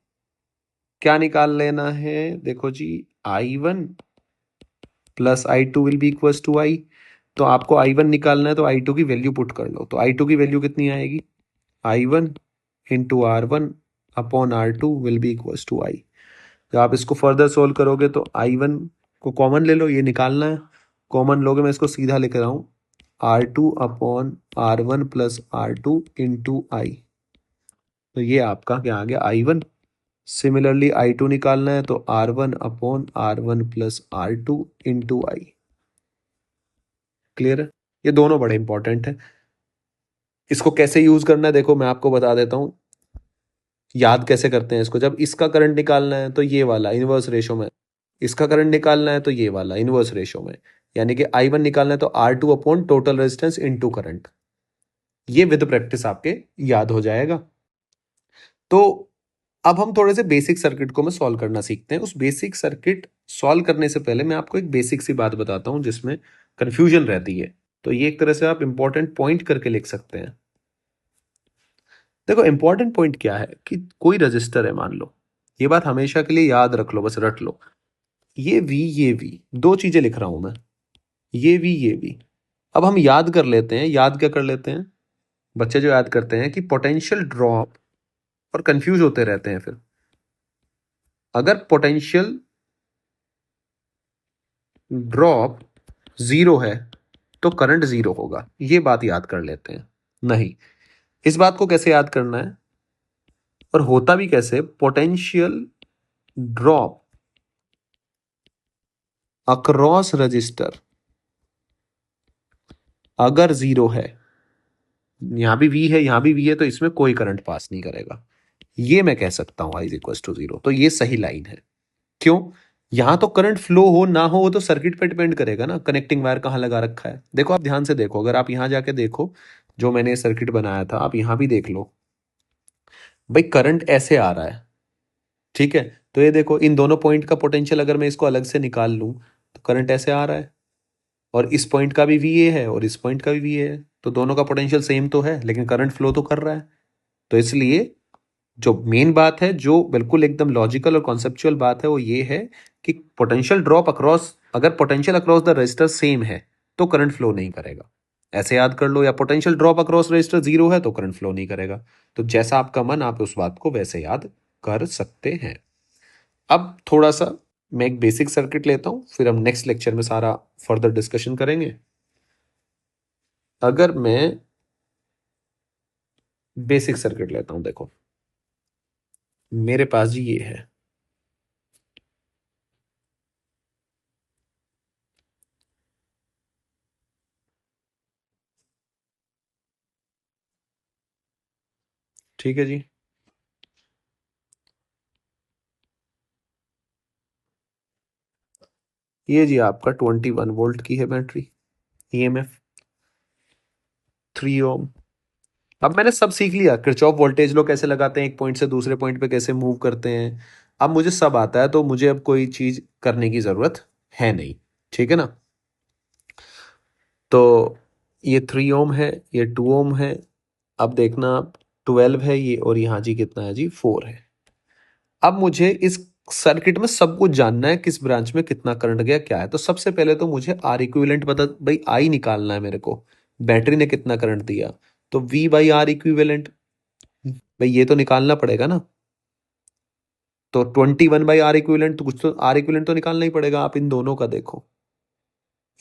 क्या निकाल लेना है, देखो जी, I1 plus I2 will be equals to I। तो आपको I1 निकालना है तो I2 की वैल्यू पुट कर लो। तो I2 की वैल्यू कितनी आएगी, I1 into R1 upon R2 will be equals to I। जब आप इसको फर्दर सोल्व करोगे तो I1 को कॉमन ले लो, ये निकालना है। कॉमन लोगे, मैं इसको सीधा लिख रहा हूं, R2 upon R1 plus R2 into I। तो ये आपका क्या आ गया, I1। सिमिलरली I2 निकालना है तो R1 upon R1 plus R2 into I। Clear है। ये दोनों बड़े इंपॉर्टेंट है। इसको कैसे यूज करना है देखो मैं आपको बता देता हूं। याद कैसे करते हैं इसको, जब इसका करंट निकालना है तो ये वाला इनवर्स रेशो में, इसका करंट निकालना है तो ये वाला इनवर्स रेशो में, यानी कि I1 निकालना है तो R2 upon total resistance into current. ये विद प्रैक्टिस आपके याद हो जाएगा। तो अब हम थोड़े से बेसिक सर्किट को मैं सॉल्व करना सीखते हैं। उस बेसिक सर्किट सॉल्व करने से पहले मैं आपको एक बेसिक सी बात बताता हूं जिसमें कंफ्यूजन रहती है। तो ये एक तरह से आप इंपॉर्टेंट पॉइंट करके लिख सकते हैं। देखो इंपॉर्टेंट पॉइंट क्या है कि कोई रजिस्टर है मान लो, ये बात हमेशा के लिए याद रख लो, बस रट लो। ये V दो चीजें लिख रहा हूं मैं, ये V। अब हम याद कर लेते हैं, याद क्या कर लेते हैं बच्चे जो याद करते हैं कि पोटेंशियल ड्रॉप, और कंफ्यूज होते रहते हैं फिर। अगर पोटेंशियल ड्रॉप 0 है तो करंट 0 होगा, ये बात याद कर लेते हैं। नहीं, इस बात को कैसे याद करना है और होता भी कैसे, पोटेंशियल ड्रॉप अक्रॉस रजिस्टर अगर 0 है, यहां भी V है यहां भी V है, तो इसमें कोई करंट पास नहीं करेगा, ये मैं कह सकता हूं I इज इक्वल टू 0। तो ये सही लाइन है। क्यों, यहां तो करंट फ्लो हो ना हो वो तो सर्किट पे डिपेंड करेगा ना, कनेक्टिंग वायर कहां लगा रखा है। देखो आप ध्यान से देखो, अगर आप यहां जाके देखो जो मैंने सर्किट बनाया था, आप यहां भी देख लो भाई, करंट ऐसे आ रहा है, ठीक है। तो ये देखो इन दोनों पॉइंट का पोटेंशियल अगर मैं इसको अलग से निकाल लूं तो करंट ऐसे आ रहा है, और इस पॉइंट का भी VA है और इस पॉइंट का भी VA है, तो दोनों का पोटेंशियल सेम तो है, लेकिन करंट फ्लो तो कर रहा है। तो इसलिए जो मेन बात है, जो बिल्कुल एकदम लॉजिकल और कॉन्सेप्चुअल बात है, वो ये है कि पोटेंशियल ड्रॉप अक्रॉस, अगर potential across the register same है तो करंट फ्लो नहीं करेगा, ऐसे याद कर लो। या पोटेंशियल ड्रॉप अक्रॉस रजिस्टर 0 है तो करंट फ्लो नहीं करेगा। तो जैसा आपका मन, आप उस बात को वैसे याद कर सकते हैं। अब थोड़ा सा मैं एक बेसिक सर्किट लेता हूं, फिर हम नेक्स्ट लेक्चर में सारा फर्दर डिस्कशन करेंगे। अगर मैं बेसिक सर्किट लेता हूं, देखो मेरे पास जी ये है। ठीक है जी। ये जी आपका 21 वोल्ट की है बैटरी, ईएमएफ 3 ओम। अब मैंने सब सीख लिया, किरचॉफ वोल्टेज लो कैसे लगाते हैं, एक पॉइंट से दूसरे पॉइंट पे कैसे मूव करते हैं, अब मुझे सब आता है, तो मुझे अब कोई चीज करने की जरूरत है नहीं। ठीक है ना। तो ये 3 ओम है, ये 2 ओम है। अब देखना, 12 है ये, और यहाँ जी कितना है जी, 4 है। अब मुझे इस सर्किट में सब कुछ जानना है, किस ब्रांच में कितना करंट गया क्या है। तो सबसे पहले तो मुझे आर इक्विवेलेंट पता, भाई आई निकालना है मेरे को, बैटरी ने कितना करंट दिया, तो वी बाई आर इक्विवेलेंट, भाई ये तो निकालना पड़ेगा ना। तो 21/R इक्विवेलेंट, तो कुछ तो आर इक्विवेलेंट तो निकालना ही पड़ेगा। आप इन दोनों का देखो,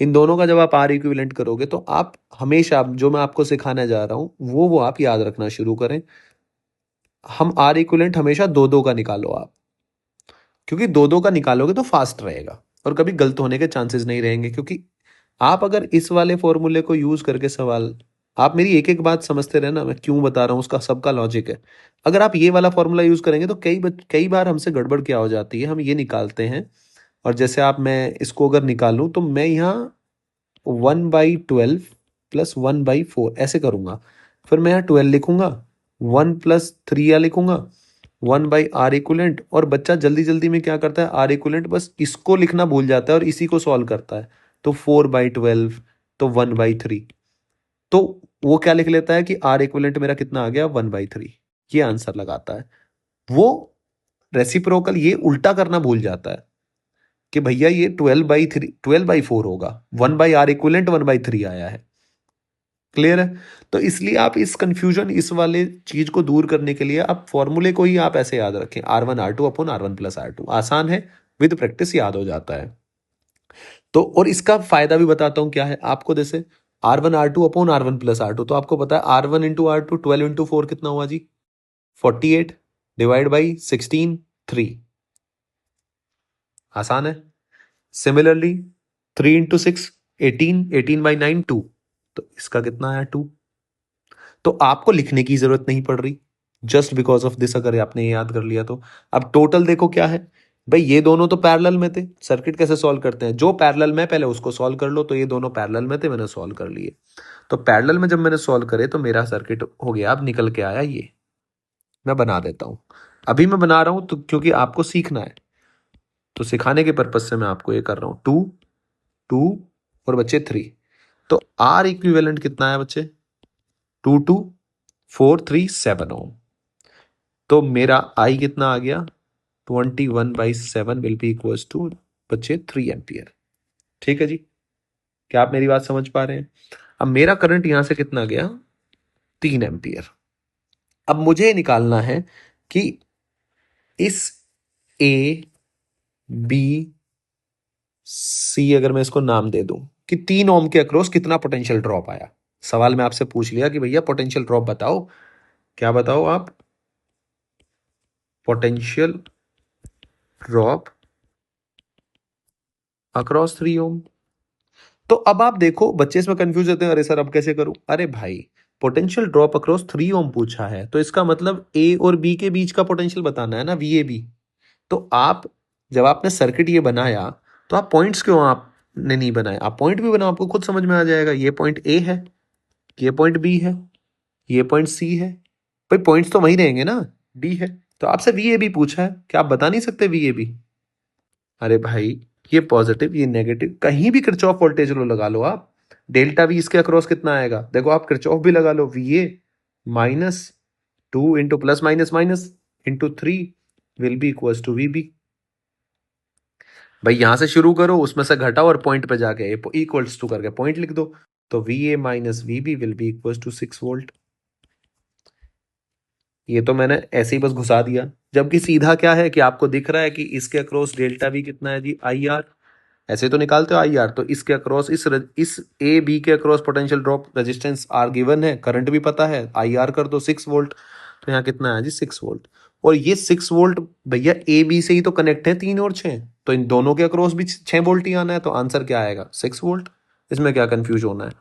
इन दोनों का जब आप आर इक्विवेलेंट करोगे तो आप हमेशा जो मैं आपको सिखाने जा रहा हूं वो आप याद रखना शुरू करें। हम आर इक्विवेलेंट हमेशा दो दो का निकालो आप, क्योंकि दो दो का निकालोगे तो फास्ट रहेगा और कभी गलत होने के चांसेस नहीं रहेंगे। क्योंकि आप अगर इस वाले फॉर्मूले को यूज करके सवाल, आप मेरी एक एक बात समझते रहना, मैं क्यों बता रहा हूँ उसका सबका लॉजिक है। अगर आप ये वाला फॉर्मूला यूज करेंगे तो कई बार हमसे गड़बड़ क्या हो जाती है, हम ये निकालते हैं और जैसे आप, मैं इसको अगर निकालूं तो मैं यहाँ 1/12 प्लस 1/4 ऐसे करूंगा, फिर मैं यहाँ 12 लिखूंगा, 1 + 3 लिखूंगा, 1/R इक्वलेंट। और बच्चा जल्दी जल्दी में क्या करता है, आर इक्वलेंट बस इसको लिखना भूल जाता है और इसी को सॉल्व करता है। तो 4/12, तो 1/3, तो वो क्या लिख लेता है कि आर इक्वलेंट मेरा कितना आ गया, 1/3, ये आंसर लगाता है वो। रेसिप्रोकल ये उल्टा करना भूल जाता है कि भैया ये 12/4 होगा, 1/R इक्वलेंट 1/3 आया है। क्लियर है। तो इसलिए आप इस कंफ्यूजन, इस वाले चीज को दूर करने के लिए आप फॉर्मूले को ही आप ऐसे याद रखें, R1 R2 upon R1 + R2, आसान है, विद प्रैक्टिस याद हो जाता है। तो और इसका फायदा भी बताता हूं क्या है आपको। जैसे R1 R2 upon R1 + R2, तो आपको पता है R1 × R2, 12 × 4 कितना हुआ जी, 48, डिवाइड बाई 16, 3, आसान है। सिमिलरली 3 × 6, 18, 18/9, 2, तो इसका कितना आया, 2। तो आपको लिखने की जरूरत नहीं पड़ रही, जस्ट बिकॉज ऑफ दिस, अगर आपने ये याद कर लिया तो। अब टोटल देखो क्या है, भाई ये दोनों तो पैरेलल में थे, सर्किट कैसे सॉल्व करते हैं, जो पैरेलल में पहले उसको सॉल्व कर लो। तो ये दोनों पैरेलल में थे, मैंने सॉल्व कर लिए। तो पैरेलल में जब मैंने सॉल्व करे तो मेरा सर्किट हो गया, अब निकल के आया ये। मैं बना देता हूं, अभी मैं बना रहा हूं तो, क्योंकि आपको सीखना है, तो सिखाने के पर्पज से मैं आपको ये कर रहा हूं। 2, 2 और बच्चे 3। तो आर इक्विवेलेंट कितना है बच्चे, 2, 2, 4, 3, 7 ओम। तो मेरा आई कितना आ गया, 21/7 विल बी इक्वल्स टू बच्चे 3 एम्पियर। ठीक है जी, क्या आप मेरी बात समझ पा रहे हैं। अब मेरा करंट यहां से कितना गया, 3 एम्पियर। अब मुझे निकालना है कि इस ए बी सी, अगर मैं इसको नाम दे दूं, कि 3 ओम के अक्रॉस कितना पोटेंशियल ड्रॉप आया। सवाल में आपसे पूछ लिया कि भैया पोटेंशियल ड्रॉप बताओ, क्या बताओ आप, पोटेंशियल ड्रॉप अक्रॉस 3 ओम। तो अब आप देखो, बच्चे इसमें कंफ्यूज होते हैं, अरे सर अब कैसे करूं। अरे भाई, पोटेंशियल ड्रॉप अक्रॉस 3 ओम पूछा है, तो इसका मतलब ए और बी के बीच का पोटेंशियल बताना है ना, वी ए बी। तो आप, जब आपने सर्किट ये बनाया, तो आप पॉइंट्स क्यों आपने नहीं बनाए, आप पॉइंट भी बनाओ, आपको खुद समझ में आ जाएगा। ये पॉइंट ए है, ये पॉइंट बी है, ये पॉइंट सी है, भाई पॉइंट्स तो वही रहेंगे ना, डी है। तो आपसे वी ए बी पूछा है, क्या आप बता नहीं सकते वी ए बी। अरे भाई, ये पॉजिटिव ये नेगेटिव, कहीं भी किरचॉफ वोल्टेज लो लगा लो आप, डेल्टा वी इसके अक्रॉस कितना आएगा, देखो आप किरचॉफ भी लगा लो, V A -2 into plus minus minus into 3 will be equals to V B. भाई यहां से शुरू करो, उसमें से घटाओ और पॉइंट पे जाके इक्वल्स टू करके पॉइंट लिख दो। तो V A minus V B will be equals to 6 volt. ये तो मैंने ऐसे ही बस घुसा दिया, जबकि सीधा क्या है कि आपको दिख रहा है कि इसके अक्रॉस डेल्टा वी कितना है जी, आई आर। ऐसे तो निकालते हो आई आर, तो इसके अक्रॉस, इस ए बी के across potential drop resistance R given है, करंट भी पता है, आई आर कर दो 6 वोल्ट, तो यहाँ कितना है जी, 6 वोल्ट। और ये 6 वोल्ट भैया ए बी से ही तो कनेक्ट है, 3 और 6, तो इन दोनों के अक्रॉस भी 6 वोल्ट ही आना है, तो आंसर क्या आएगा? 6 वोल्ट। इसमें क्या कंफ्यूज होना है?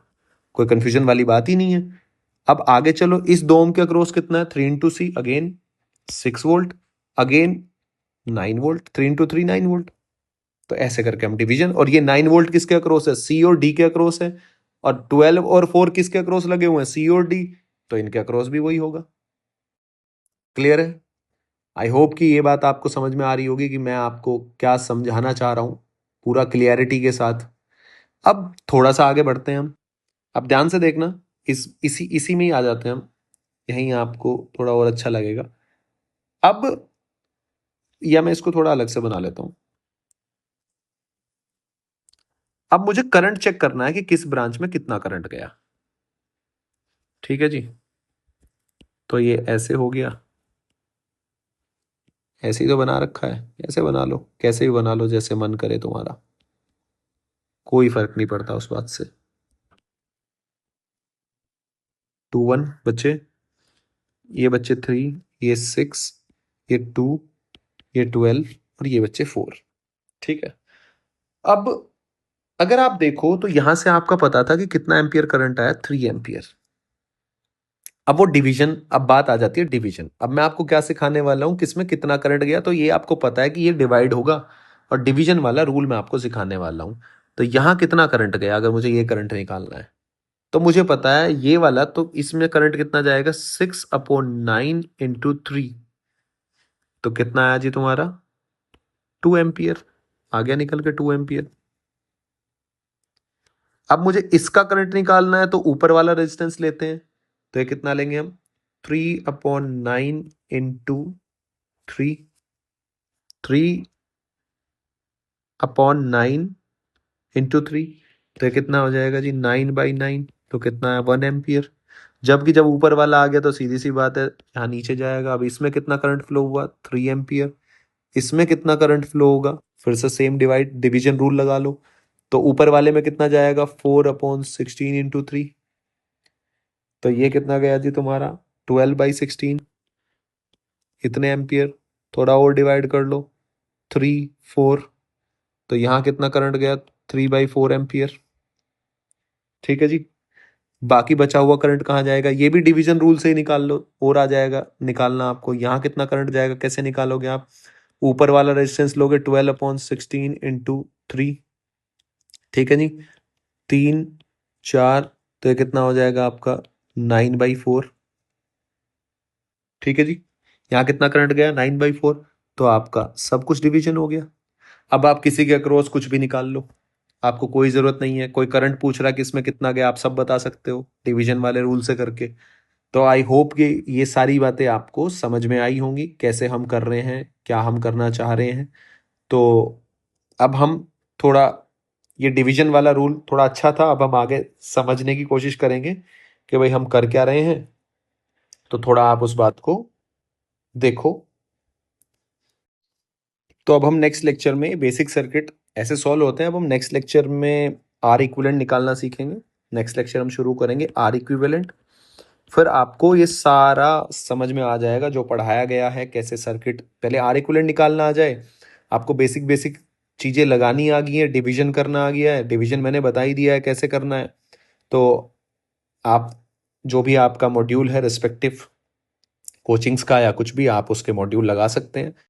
कोई कंफ्यूजन वाली बात ही नहीं है। अब आगे चलो, इस दो ओम के अक्रॉस कितना है? 3 into C, again 6 volt, again 9 volt, 3 into 3 9 volt. तो ऐसे करके हम डिवीजन, और ये 9 वोल्ट किसके अक्रॉस है? सी और डी के अक्रॉस है, और 12 और 4 किसके अक्रॉस लगे हुए हैं? सी और डी, तो इनके अक्रॉस भी वही होगा। क्लियर है? आई होप कि ये बात आपको समझ में आ रही होगी कि मैं आपको क्या समझाना चाह रहा हूं, पूरा क्लियरिटी के साथ। अब थोड़ा सा आगे बढ़ते हैं हम। अब ध्यान से देखना, इसी इसी में ही आ जाते हैं हम, यहीं आपको थोड़ा और अच्छा लगेगा। अब या मैं इसको थोड़ा अलग से बना लेता हूं। अब मुझे करंट चेक करना है कि किस ब्रांच में कितना करंट गया। ठीक है जी, तो ये ऐसे हो गया, ऐसे ही तो बना रखा है, ऐसे बना लो, कैसे भी बना लो, जैसे मन करे तुम्हारा, कोई फर्क नहीं पड़ता उस बात से। 2 1 बच्चे, ये बच्चे 3, ये 6, ये 2, ये 12, और ये बच्चे 4। ठीक है। अब अगर आप देखो तो यहां से आपका पता था कि कितना एम्पियर करंट आया? 3 एम्पियर। अब वो डिवीजन, अब बात आ जाती है डिवीजन। अब मैं आपको क्या सिखाने वाला हूं, किसमें कितना करंट गया, तो ये आपको पता है कि ये डिवाइड होगा, और डिवीजन वाला रूल मैं आपको सिखाने वाला हूं। तो यहां कितना करंट गया, अगर मुझे ये करंट निकालना है, तो मुझे पता है ये वाला, तो इसमें करंट कितना जाएगा? 6/9 इंटू 3, तो कितना आया जी तुम्हारा? 2 एम्पियर। आ गया निकल के 2 एम्पियर। अब मुझे इसका करंट निकालना है, तो ऊपर वाला रेजिस्टेंस लेते हैं, तो ये कितना लेंगे हम? 3/9 इंटू 3, 3/9 इंटू 3, तो ये कितना हो जाएगा जी? 9/9, तो कितना है? 1 एम्पियर। जबकि जब ऊपर वाला आ गया तो सीधी सी बात है, यहाँ नीचे जाएगा। अब इसमें कितना करंट फ्लो हुआ? 3 एम्पियर। इसमें कितना करंट फ्लो होगा? फिर से सेम डिवीजन रूल लगा लो, तो ऊपर वाले में कितना जाएगा? 4/16 इंटू 3, तो ये कितना गया जी तुम्हारा? 12/16, इतने एम्पियर। थोड़ा और डिवाइड कर लो, 3 4, तो यहाँ कितना करंट गया? 3/4 एम्पियर। ठीक है जी। बाकी बचा हुआ करंट कहाँ जाएगा? ये भी डिवीजन रूल से ही निकाल लो, और आ जाएगा निकालना आपको। यहाँ कितना करंट जाएगा, कैसे निकालोगे आप? ऊपर वाला रेजिस्टेंस लोगे, 12/16 इंटू 3। ठीक है जी। 3 4, तो ये कितना हो जाएगा आपका? 9/4। ठीक है जी। यहाँ कितना करंट गया? 9/4। तो आपका सब कुछ डिवीजन हो गया। अब आप किसी के अक्रॉस कुछ भी निकाल लो, आपको कोई जरूरत नहीं है, कोई करंट पूछ रहा है कि इसमें कितना गया, आप सब बता सकते हो डिवीजन वाले रूल से करके। तो आई होप कि ये सारी बातें आपको समझ में आई होंगी, कैसे हम कर रहे हैं, क्या हम करना चाह रहे हैं। तो अब हम थोड़ा, ये डिवीजन वाला रूल थोड़ा अच्छा था, अब हम आगे समझने की कोशिश करेंगे कि भाई हम कर क्या रहे हैं। तो थोड़ा आप उस बात को देखो। तो अब हम नेक्स्ट लेक्चर में बेसिक सर्किट ऐसे सॉल्व होते हैं, अब हम नेक्स्ट लेक्चर में आर इक्विवेलेंट निकालना सीखेंगे। नेक्स्ट लेक्चर हम शुरू करेंगे आर इक्विवेलेंट। फिर आपको ये सारा समझ में आ जाएगा जो पढ़ाया गया है, कैसे सर्किट, पहले आर इक्विवेलेंट निकालना आ जाए, आपको बेसिक बेसिक चीजें लगानी आ गई है, डिवीजन करना आ गया है, डिवीजन मैंने बता ही दिया है कैसे करना है। तो आप जो भी आपका मॉड्यूल है रिस्पेक्टिव कोचिंग्स का या कुछ भी, आप उसके मॉड्यूल लगा सकते हैं।